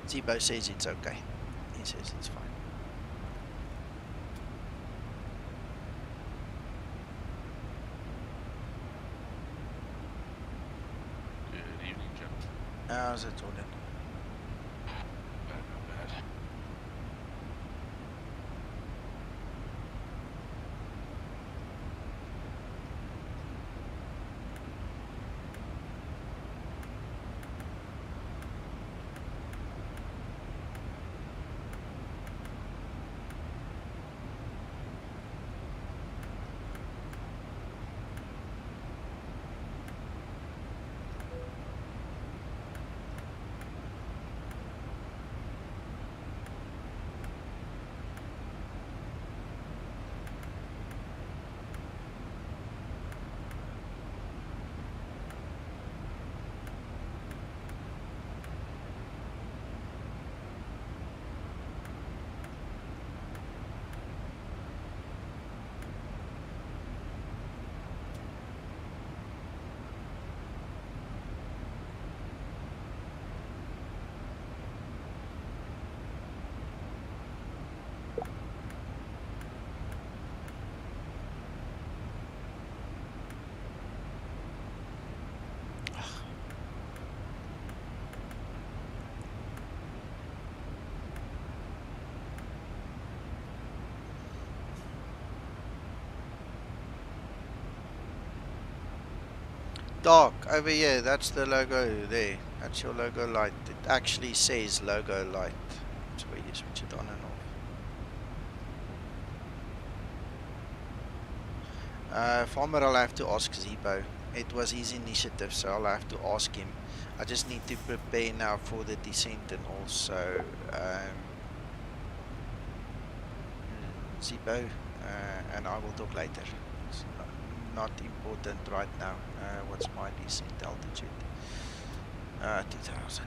Zibo says it's okay. He says it's fine. Good evening, gentlemen. How's it all in? Bad. Doc, over here, that's the logo there. That's your logo light. It actually says logo light. That's where you switch it on and off. Farmer, I'll have to ask Zibo. It was his initiative, so I'll have to ask him. I just need to prepare now for the descent and also Zibo, and I will talk later. It's not important right now. What's my descent altitude? 2000.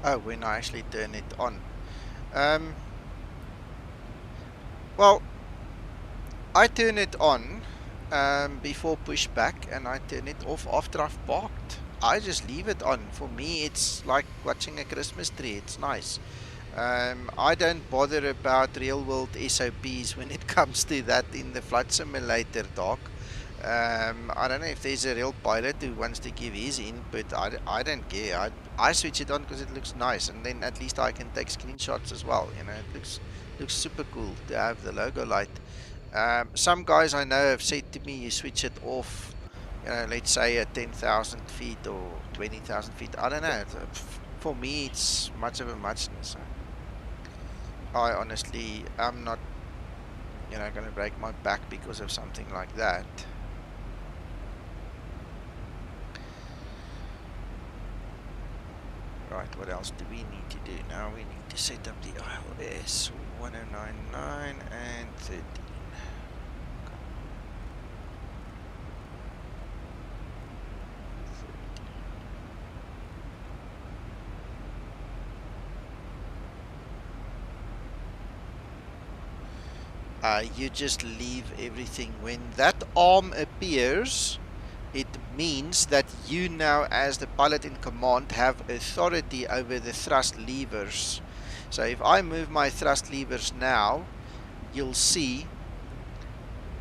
Oh, when I actually turn it on. Well, I turn it on before pushback, and I turn it off after I've parked. I just leave it on. For me, it's like watching a Christmas tree. It's nice. I don't bother about real world SOPs when it comes to that in the flight simulator, Doc. I don't know if there's a real pilot who wants to give his input. I don't care. I switch it on because it looks nice, and then at least I can take screenshots as well. You know, it looks super cool to have the logo light. Some guys I know have said to me, you switch it off, you know, let's say at 10,000 feet or 20,000 feet. I don't know. For me, it's much of a muchness. I honestly, I'm not, you know, going to break my back because of something like that. Right, what else do we need to do now? We need to set up the ILS 1099 and 13. You just leave everything. When that arm appears, it means that you now, as the pilot in command, have authority over the thrust levers. So if I move my thrust levers now, you'll see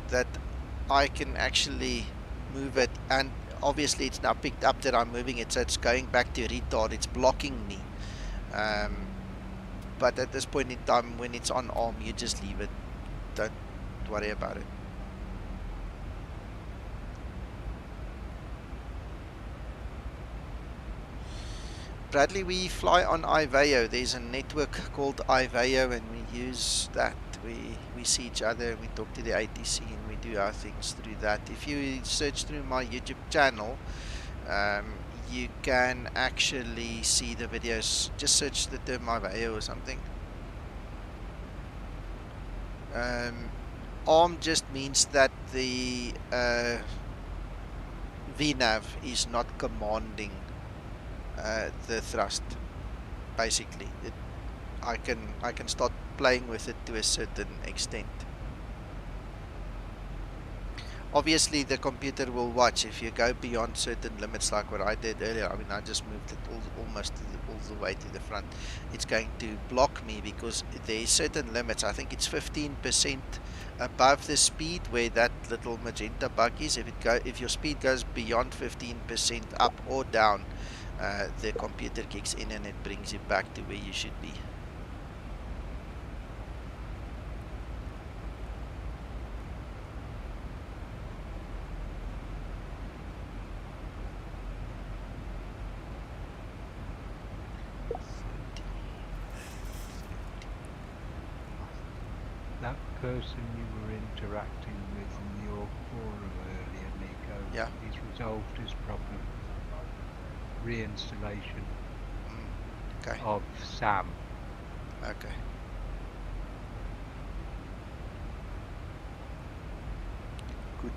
that I can actually move it, and obviously it's now picked up that I'm moving it, so it's going back to retard. It's blocking me. But at this point in time, when it's on arm, you just leave it. don't worry about it. Bradley, we fly on IVAO. There's a network called IVAO, and we use that. We see each other, we talk to the ATC, and we do our things through that. If you search through my YouTube channel, you can actually see the videos. Just search the term IVAO or something. ARM just means that the VNAV is not commanding the thrust. Basically, I can start playing with it to a certain extent. Obviously, the computer will watch if you go beyond certain limits, like what I did earlier. I mean, I just moved it almost all the way to the front. It's going to block me because there's certain limits. I think it's 15% above the speed where that little magenta bug is. If your speed goes beyond 15% up or down, the computer kicks in and it brings you back to where you should be. That person you were interacting with in your forum earlier, Nico, Yeah. he's resolved his problem. Reinstallation Okay. of SAM. Okay. Good.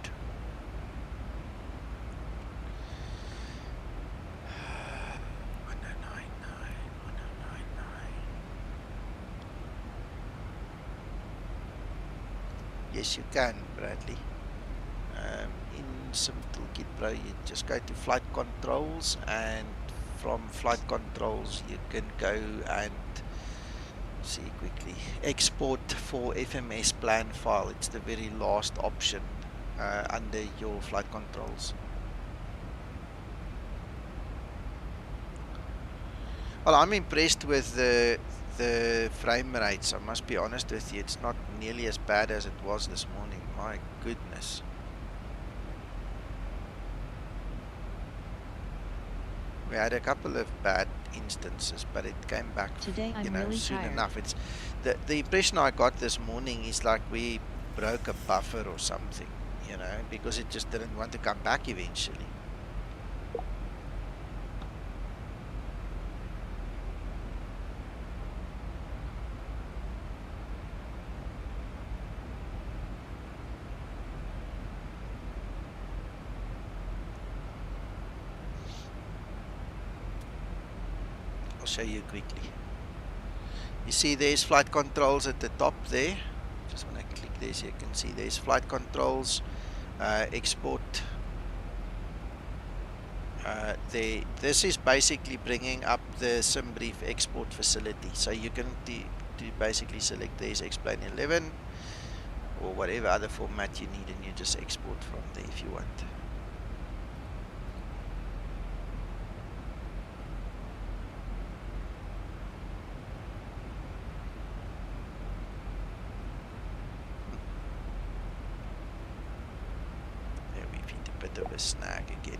Yes, you can, Bradley. In SimToolkit Pro, you just go to flight controls, and from flight controls you can go and see quickly export for FMS plan file. It's the very last option under your flight controls. Well, I'm impressed with the frame rates. I must be honest with you, it's not nearly as bad as it was this morning. My goodness. We had a couple of bad instances, but it came back, Today I'm you know, really soon tired. enough. It's the impression I got this morning is like we broke a buffer or something, you know, because it just didn't want to come back eventually. I'll show you quickly. You see there's flight controls at the top there. Just when I click there so you can see there's flight controls, export. This is basically bringing up the SimBrief export facility. So you can basically select there's explain 11 or whatever other format you need, and you just export from there if you want. There we've hit a bit of a snag again.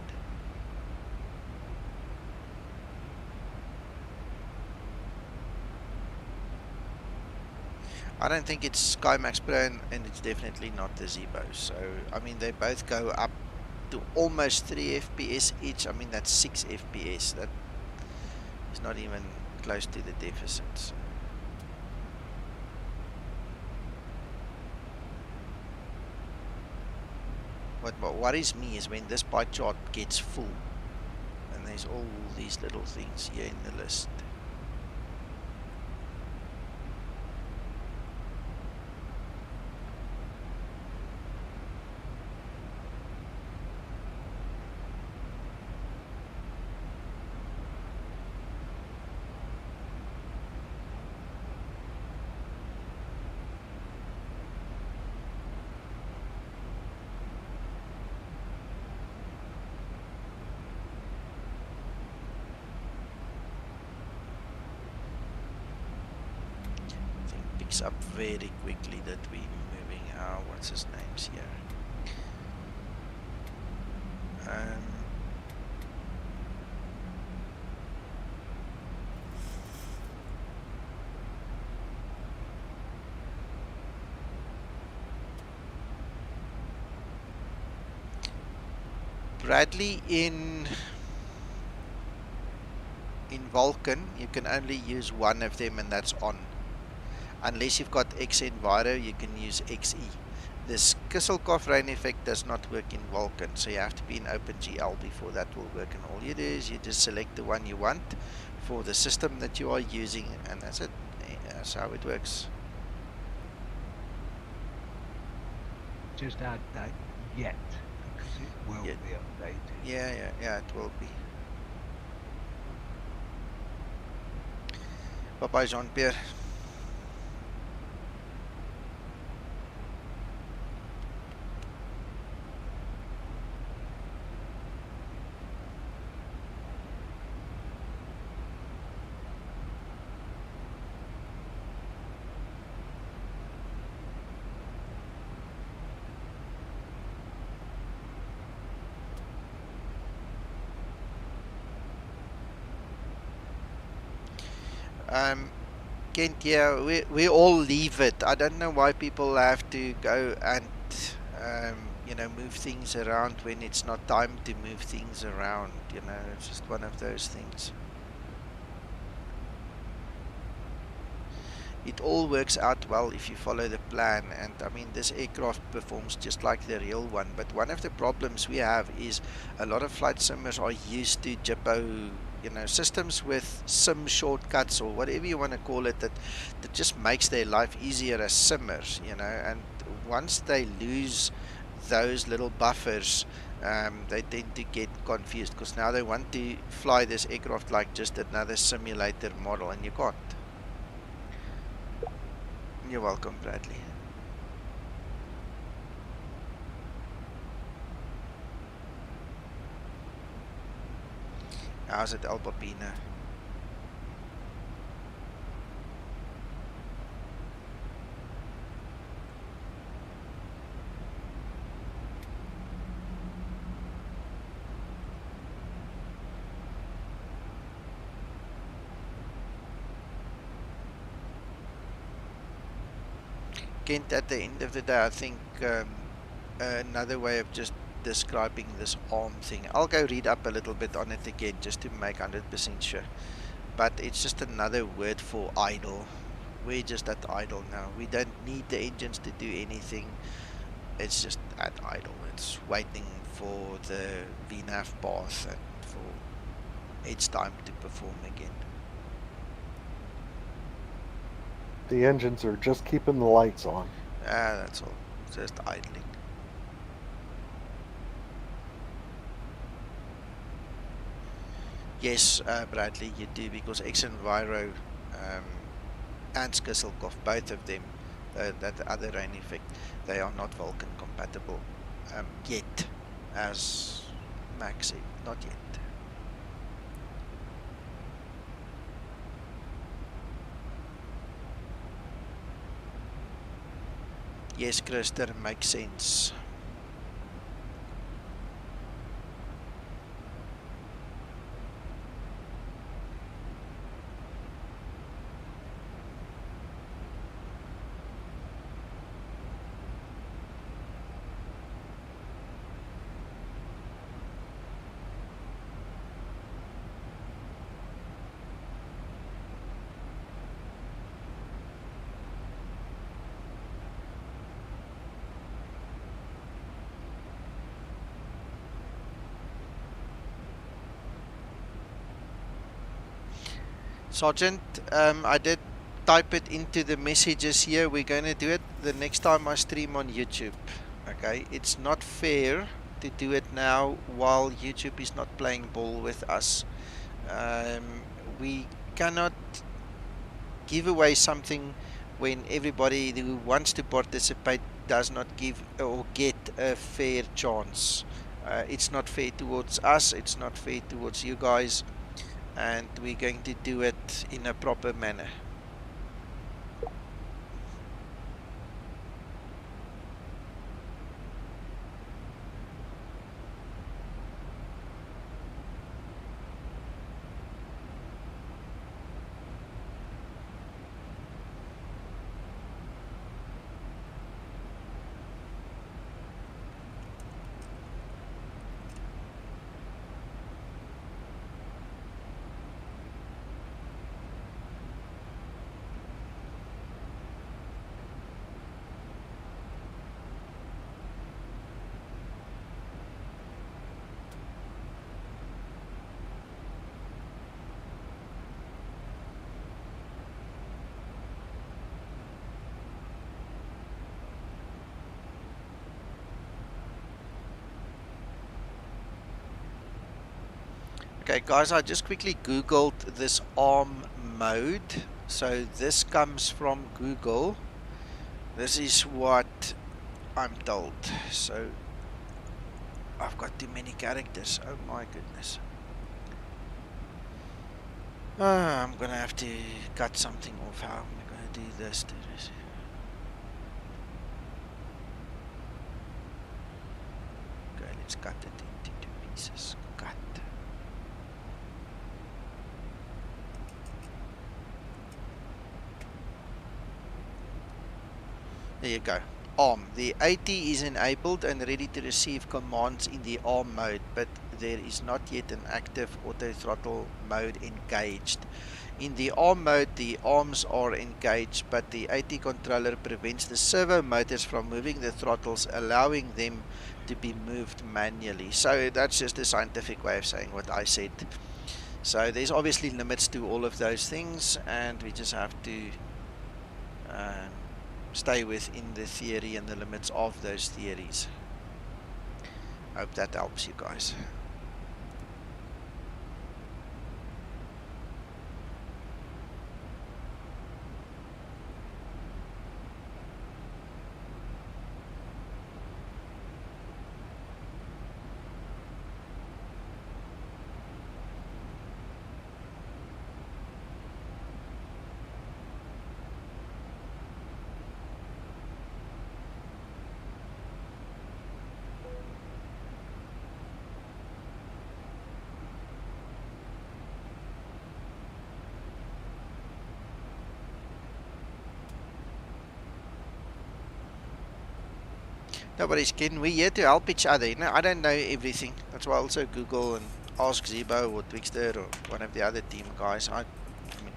I don't think it's SkyMax Pro, and it's definitely not the Zibo. So, I mean, they both go up to almost 3 FPS each. I mean, that's 6 FPS. That is not even close to the deficits. What worries me is when this pie chart gets full and there's all these little things here in the list. Up very quickly that we're moving. what's his name's here? Bradley, in Vulkan, you can only use one of them, and that's on. Unless you've got XEnviro, you can use XE. This Kisselkoff rain effect does not work in Vulkan, so you have to be in OpenGL before that will work. And all you do is you just select the one you want for the system that you are using, and that's it. That's how it works. Just add that yet, because it will be updated. Yeah, it will be. Bye-bye, Jean-Pierre. Kent, yeah, we all leave it. I don't know why people have to go and you know, move things around when it's not time to move things around. You know, it's just one of those things. It all works out well if you follow the plan, and I mean, this aircraft performs just like the real one. But one of the problems we have is a lot of flight simmers are used to JIPO, you know, systems with sim shortcuts or whatever you want to call it, that just makes their life easier as simmers, you know. And once they lose those little buffers, they tend to get confused, because now they want to fly this aircraft like just another simulator model, and you can't. You're welcome, Bradley. How's it, El Papina? Kent, at the end of the day, I think another way of just describing this arm thing, I'll go read up a little bit on it again just to make 100% sure, but it's just another word for idle. We're just at idle now. We don't need the engines to do anything. It's just at idle. It's waiting for the VNAV path and for its time to perform again. The engines are just keeping the lights on. That's all. Just idling. Yes, Bradley, you do, because XEnviro and Kisselkoff, both of them, that other rain effect, they are not Vulkan compatible yet, as Max said, not yet. Yes, Chris, that makes sense. Sergeant, I did type it into the messages here. We're going to do it the next time I stream on YouTube. Okay, it's not fair to do it now while YouTube is not playing ball with us. We cannot give away something when everybody who wants to participate does not give or get a fair chance. It's not fair towards us, it's not fair towards you guys, and we're going to do it in a proper manner. Okay, guys, I just quickly Googled this ARM mode. So this comes from Google. This is what I'm told. So I've got too many characters. Oh my goodness. I'm gonna have to cut something off. How am I gonna do this? Okay, let's cut it into 2 pieces. Cut. There you go. ARM. The AT is enabled and ready to receive commands in the ARM mode, but there is not yet an active auto throttle mode engaged. In the ARM mode, the arms are engaged, but the AT controller prevents the servo motors from moving the throttles, allowing them to be moved manually. So that's just a scientific way of saying what I said. So there's obviously limits to all of those things, and we just have to stay within the theory and the limits of those theories. Hope that helps you guys. Nobody's kidding. We're here to help each other. You know, I don't know everything. That's why I also Google and ask Zibo or Twixter or one of the other team guys. I mean,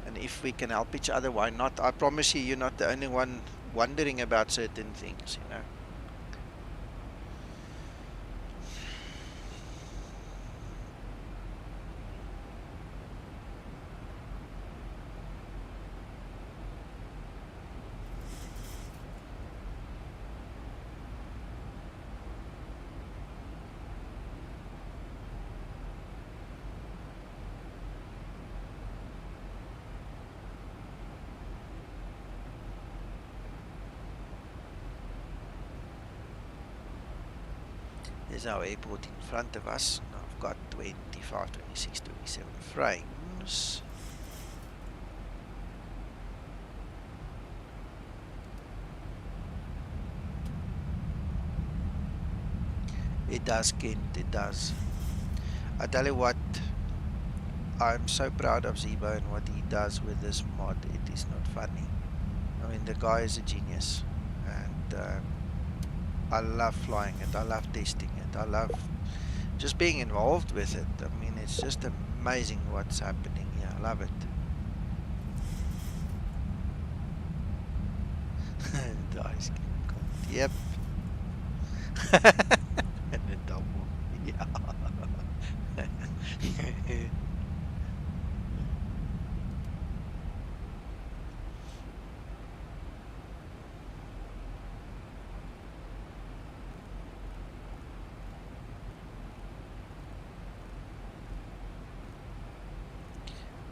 and if we can help each other, why not? I promise you, you're not the only one wondering about certain things, you know. There's our airport in front of us. Now I've got 25, 26, 27 frames. It does, Kent, it does. I tell you what, I'm so proud of Zibo and what he does with this mod. It is not funny. I mean, the guy is a genius. And I love flying it. I love testing it. I love just being involved with it. I mean, it's just amazing what's happening here. I love it. Dice. Yep. And a double. Yeah.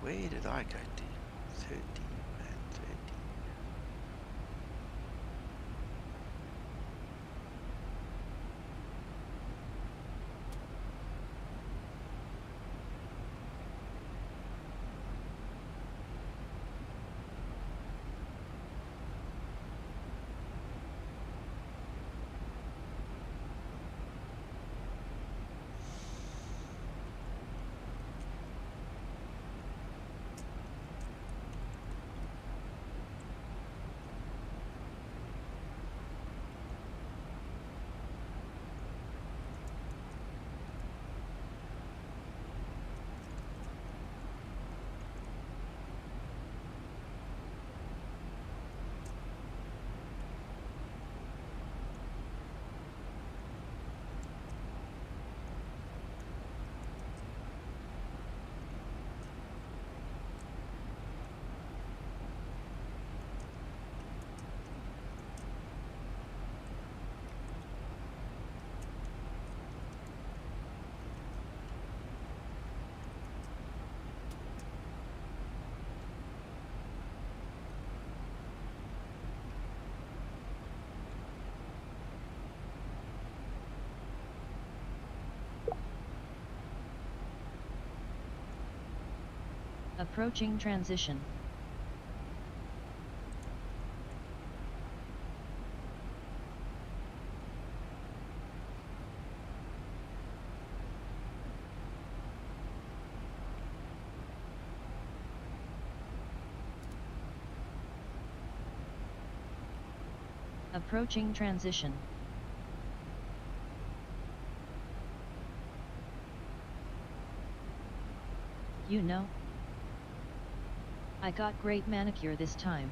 Where did I go to? 30 and 30. Approaching transition. Approaching transition. You know, I got great manicure this time.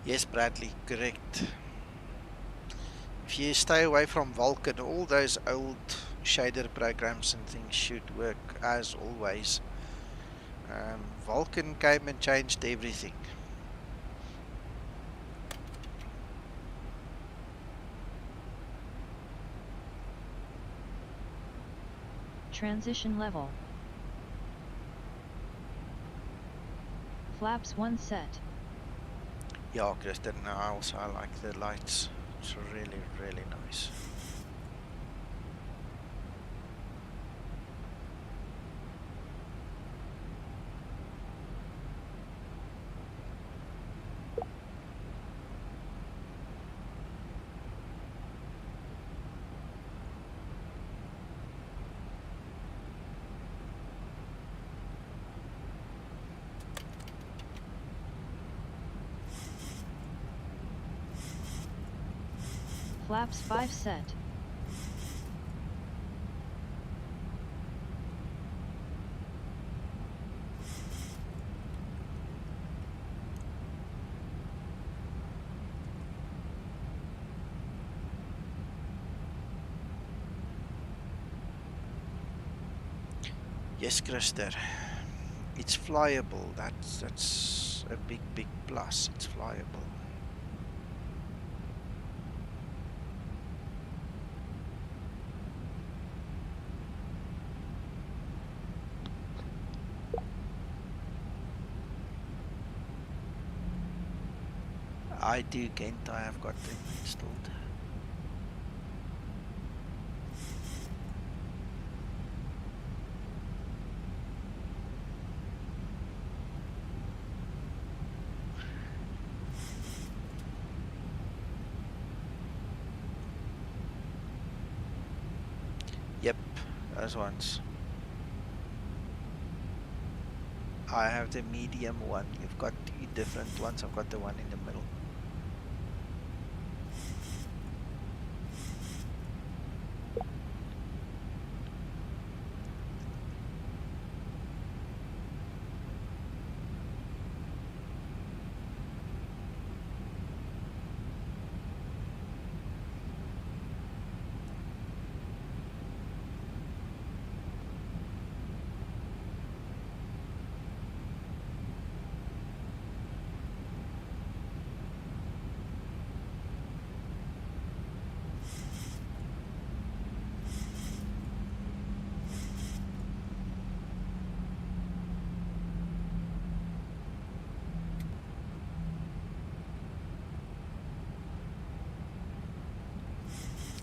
Yes, Bradley, correct. If you stay away from Vulkan, all those old shader programs and things should work as always. Vulkan came and changed everything. Transition level. Flaps 1 set. Yeah, Kristen, I also like the lights. It's really, really nice. Flaps 5 set. Yes, Krister. It's flyable. That's a big plus. It's flyable. I do, Kent. I have got them installed. Yep, those ones. I have the medium one. You've got two different ones. I've got the one in the middle.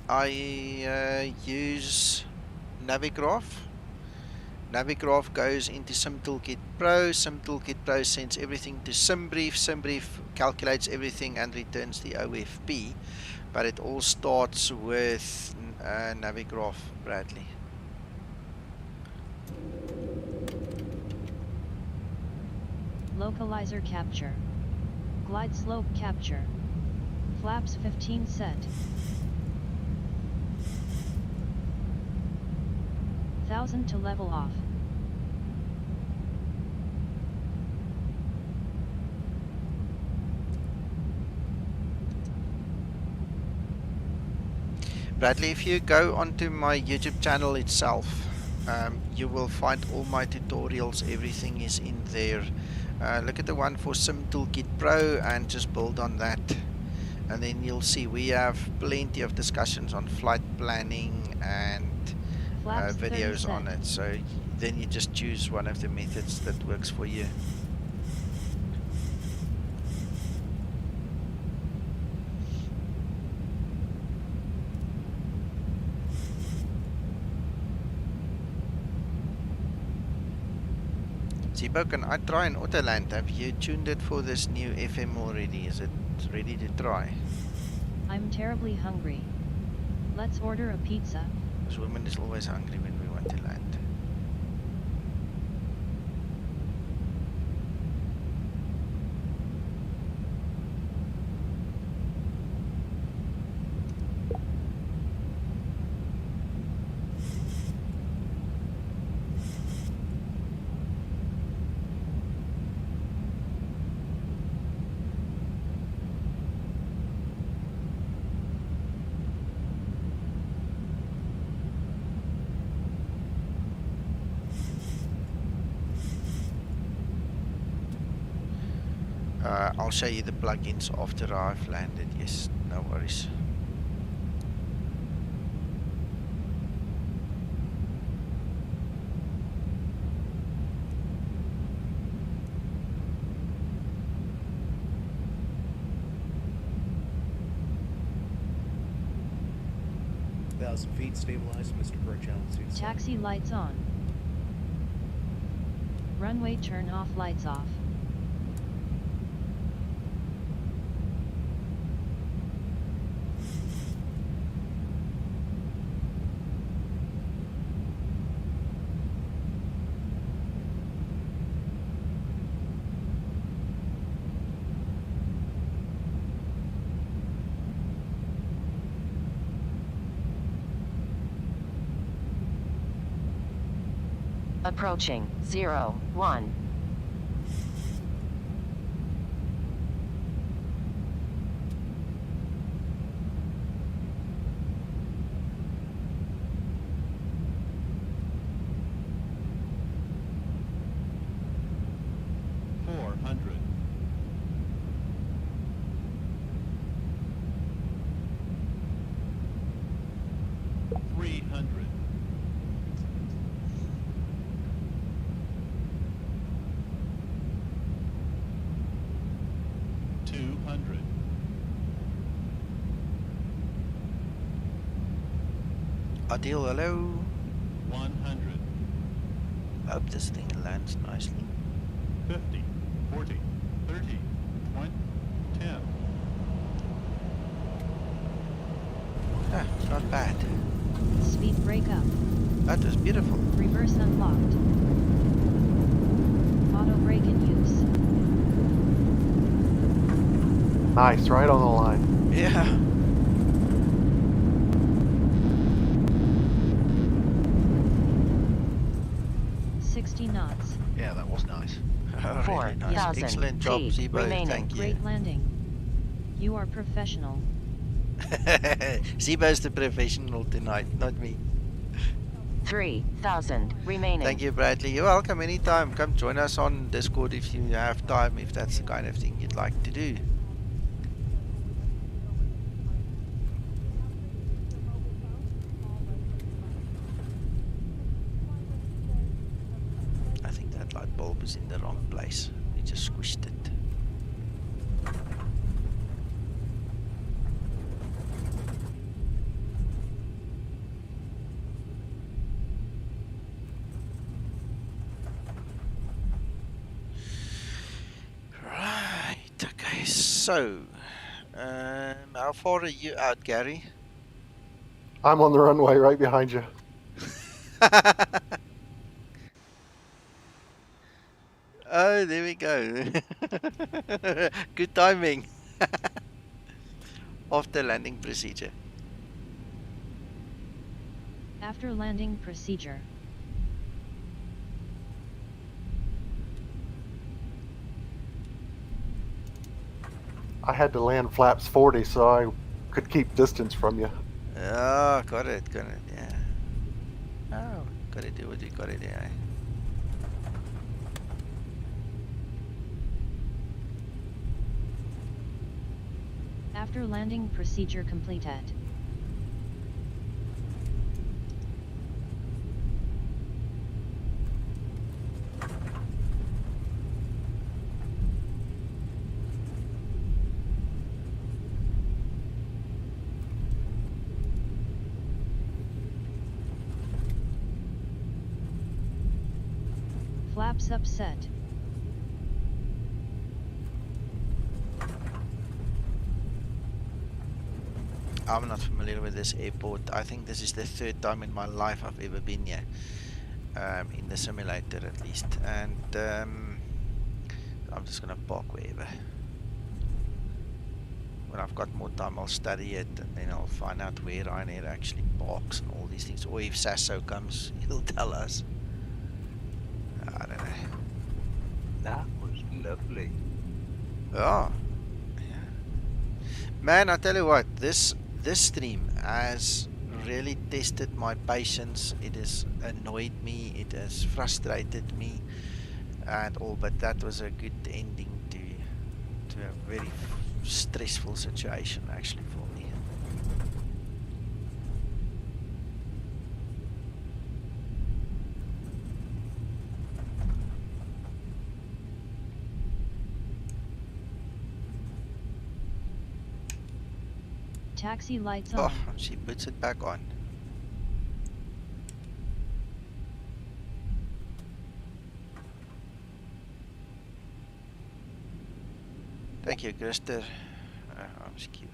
I use Navigraph. Navigraph goes into SimToolkit Pro. SimToolkit Pro sends everything to SimBrief. SimBrief calculates everything and returns the OFP. But it all starts with Navigraph, Bradley. Localizer capture. Glide slope capture. Flaps 15 set. 1000 to level off. Bradley, if you go onto my YouTube channel itself, you will find all my tutorials. Everything is in there. Look at the one for SimToolkit Pro and just build on that. and then you'll see we have plenty of discussions on flight planning and Flaps 30 videos on set. it. So then you just choose one of the methods that works for you. Zibo, can I try an autoland? Have you tuned it for this new FM already? Is it ready to try? I'm terribly hungry. Let's order a pizza. This woman is always hungry when we want to land. I'll show you the plugins after I've landed. Yes, no worries. Feet stabilized, Mr. Burchell. Taxi lights on. Runway turn off, lights off. Approaching 01. Adil, hello. 100. Hope this thing lands nicely. 50, 40, 30, 20, 10. Ah, not bad. Speed brake up. That was beautiful. Reverse unlocked. Auto brake in use. Nice, right on the line. Yeah. Knots. Yeah, that was nice. Really nice. Excellent job, Zibo. Remaining. Thank you. Great landing. You are professional. Zibo's the professional tonight, not me. 3,000 remaining. Thank you, Bradley. You're welcome anytime. Come join us on Discord if you have time, if that's the kind of thing you'd like to do. Bulb is in the wrong place. We just squished it. Right, okay, so how far are you out, Gary? I'm on the runway right behind you. Oh, there we go. Good timing. After landing procedure. After landing procedure. I had to land flaps 40 so I could keep distance from you. Oh, got it, yeah. Oh, gotta do what you gotta do, eh? After landing, procedure completed. Flaps upset. I'm not familiar with this airport. I think this is the third time in my life I've ever been here, in the simulator at least. And I'm just gonna park wherever. When I've got more time, I'll study it, and then I'll find out where Ryanair actually parks and all these things. Or if Sasso comes, he'll tell us. I don't know. That was lovely. Oh, yeah. Man, I tell you what, this stream has really tested my patience. It has annoyed me. It has frustrated me, and all. But that was a good ending to a very stressful situation, actually, for me. Taxi lights on. Oh, she puts it back on. Thank you, Christer. I'm skew.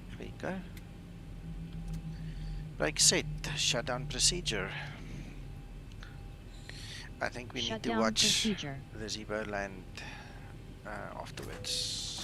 There we go. Brake set. Shutdown procedure. I think we need to watch procedure. the Zibo land afterwards.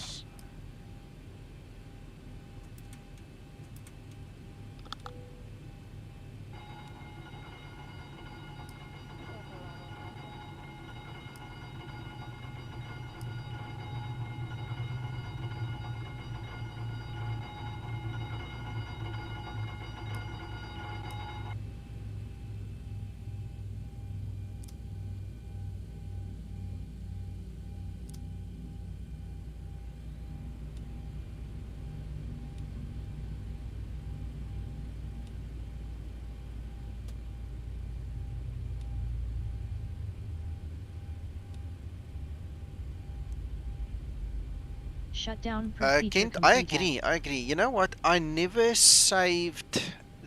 Shutdown procedure Kent, I agree. You know what? I never saved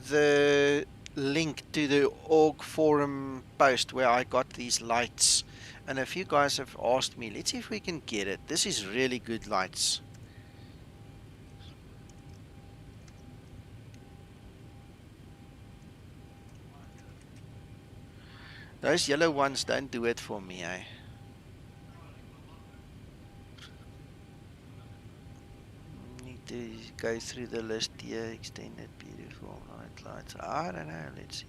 the link to the org forum post where I got these lights. And a few guys have asked me, let's see if we can get it. This is really good lights. Those yellow ones don't do it for me, eh? To go through the list here. Extended, beautiful night lights. I don't know. Let's see.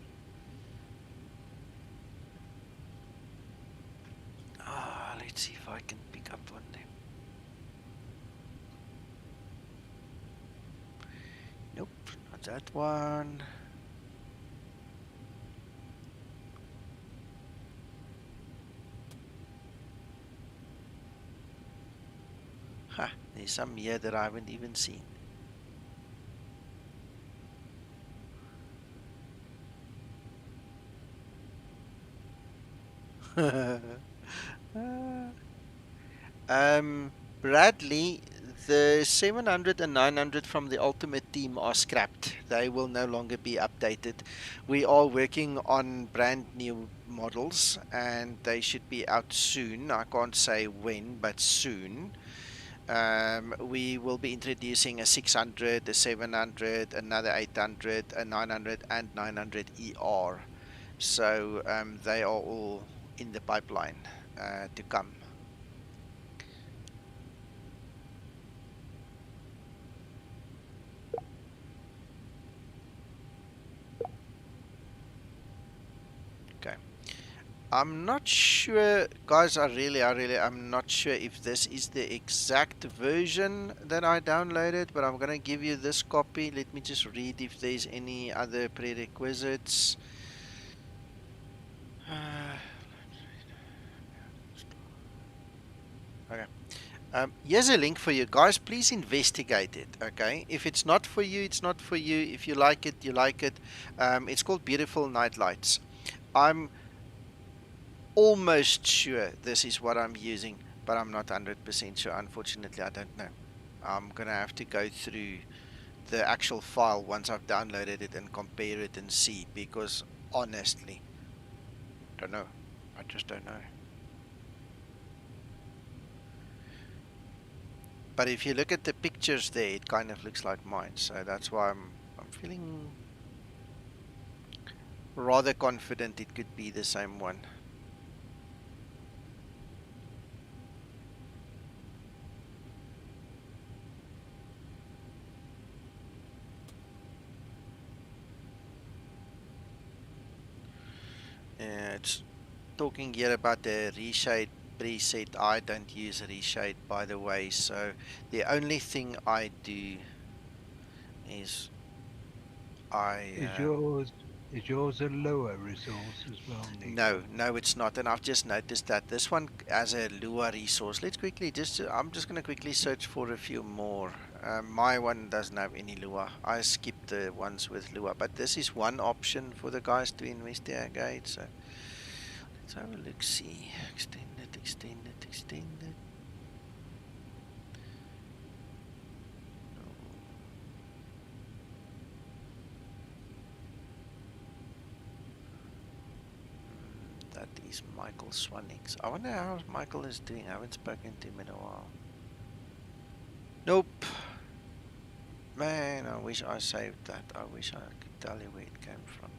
Let's see if I can pick up on them. Nope, not that one. Ha, there's some here that I haven't even seen. Bradley, the 700 and 900 from the Ultimate team are scrapped. They will no longer be updated. We are working on brand new models and they should be out soon. I can't say when, but soon. We will be introducing a 600, a 700, another 800, a 900 and 900 ER. So they are all in the pipeline to come. Okay. I'm not sure, guys, I'm not sure if this is the exact version that I downloaded, but I'm going to give you this copy. Let me just read if there's any other prerequisites. Okay. Here's a link for you guys. Please investigate it. Okay. If it's not for you, it's not for you. If you like it, you like it. It's called Beautiful Night Lights. I'm almost sure this is what I'm using, but I'm not 100% sure. Unfortunately, I don't know. I'm gonna have to go through the actual file once I've downloaded it and compare it and see, because honestly, don't know. I just don't know. But if you look at the pictures there, it kind of looks like mine, so that's why I'm feeling rather confident it could be the same one. It's talking here about the reshade preset. I don't use reshade, by the way, so the only thing I do is Is yours a lower resource as well, Nico? no, it's not, and I've just noticed that this one has a Lua resource. Let's quickly I'm just gonna quickly search for a few more. My one doesn't have any Lua. I skipped the ones with Lua, but this is one option for the guys to investigate. So let's have a look. See, extended. That is Michael Swanix. I wonder how Michael is doing. I haven't spoken to him in a while. Nope. Man, I wish I saved that. I wish I could tell you where it came from.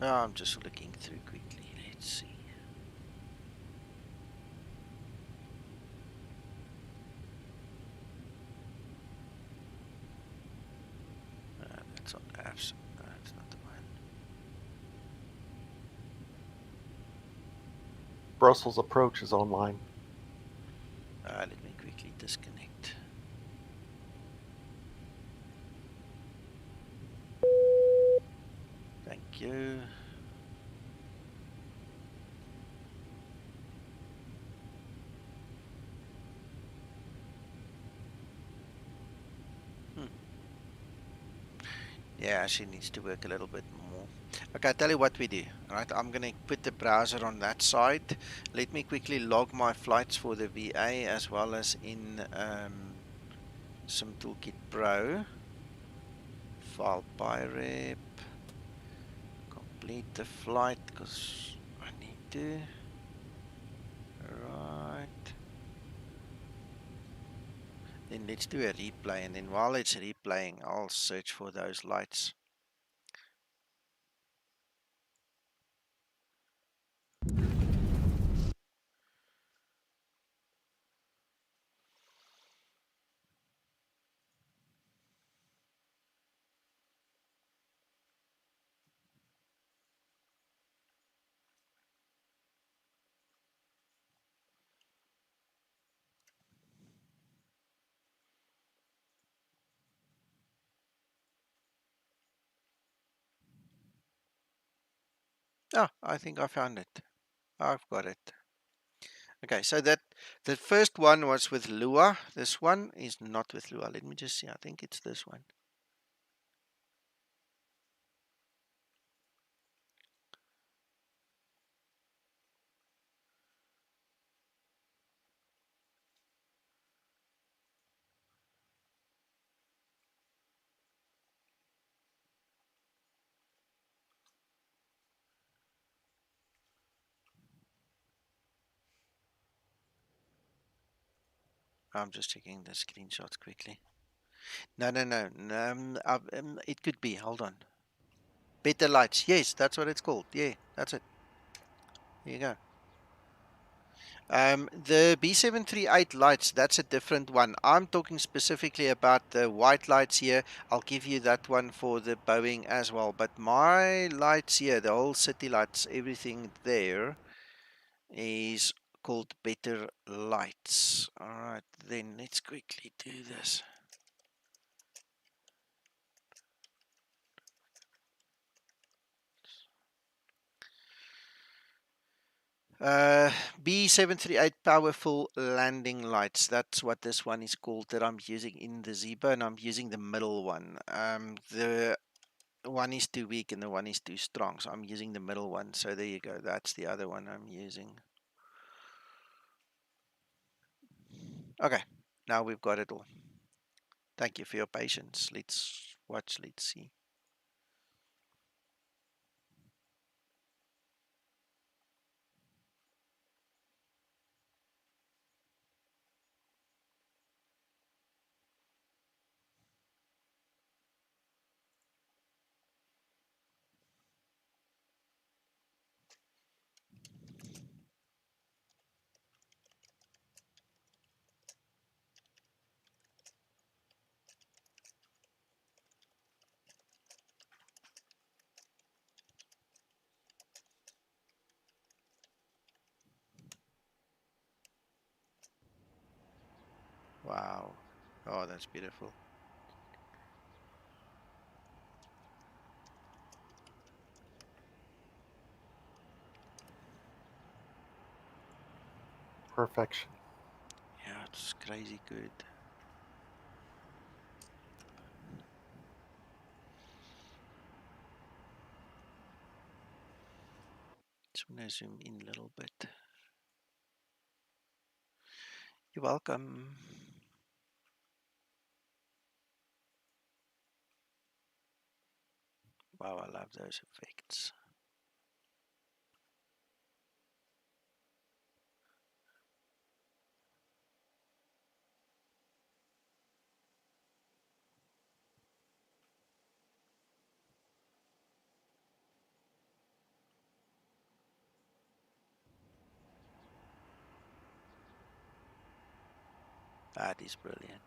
No, I'm just looking through quickly. Let's see. That's on apps. That's not the one. Brussels approach is online. Let me quickly disconnect. Thank you. Yeah, she needs to work a little bit more. Okay, I'll tell you what we do. Alright, I'm going to put the browser on that side. Let me quickly log my flights for the VA as well as in some Toolkit Pro. File pirate. Complete the flight because I need to. Right. Then let's do a replay, and then while it's replaying, I'll search for those lights. Ah, I think I found it. I've got it. Okay, so that the first one was with Lua. This one is not with Lua. Let me just see. I think it's this one. I'm just checking the screenshots quickly. No. It could be. Hold on. Better lights. Yes, that's what it's called. Yeah, that's it. There you go. The B738 lights, that's a different one. I'm talking specifically about the white lights here. I'll give you that one for the Boeing as well. But my lights here, the whole city lights, everything there is called Better Lights. Alright, then let's quickly do this. B738 powerful landing lights. That's what this one is called that I'm using in the Zibo, and I'm using the middle one. The one is too weak and the one is too strong, so I'm using the middle one. So there you go. That's the other one I'm using. Okay, now we've got it all. Thank you for your patience. Let's watch. Let's see. Wow. Oh, that's beautiful. Perfection. Yeah, it's crazy good. Just want to zoom in a little bit. You're welcome. Wow, I love those effects. That is brilliant.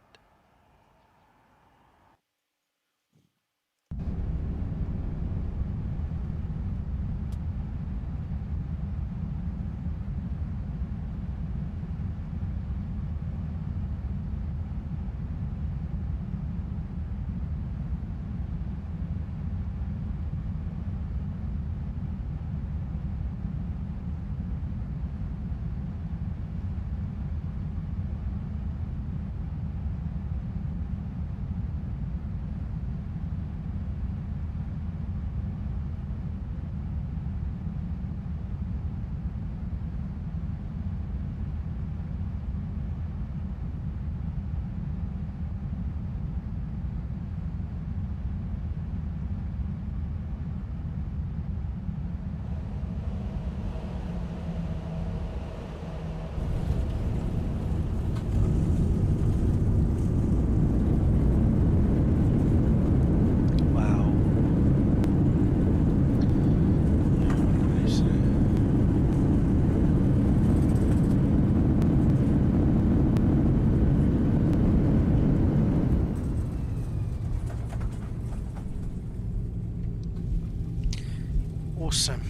Awesome.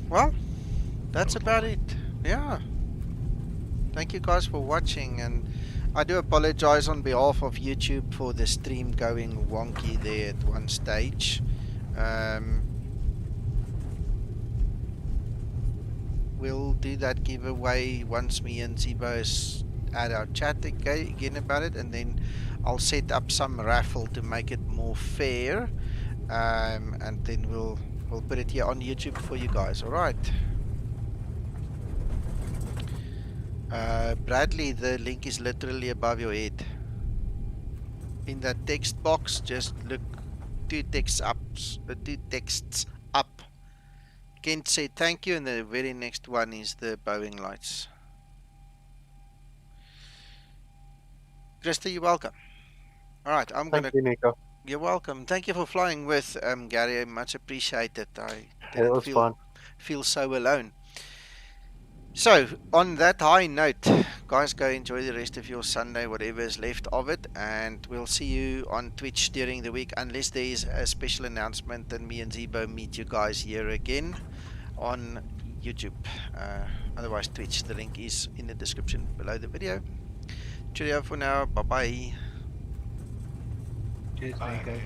Well, that's about it. Yeah. Thank you guys for watching, and I do apologize on behalf of YouTube for the stream going wonky there at one stage. We'll do that giveaway once me and Zibo is at our chat again about it, and then I'll set up some raffle to make it more fair, and then we'll put it here on YouTube for you guys. All right. Bradley, the link is literally above your head. In that text box, just look two texts up. Kent say thank you, and the very next one is the Boeing lights. Krista, you're welcome. All right, Thank you, Nico. You're welcome. Thank you for flying with Gary. Much appreciated. I It was fun. Feel so alone. So, on that high note, guys, go enjoy the rest of your Sunday, whatever is left of it, and we'll see you on Twitch during the week, unless there is a special announcement, and me and Zibo meet you guys here again on YouTube. Otherwise, Twitch, the link is in the description below the video. Cheerio for now. Bye-bye. Cheers, Nico.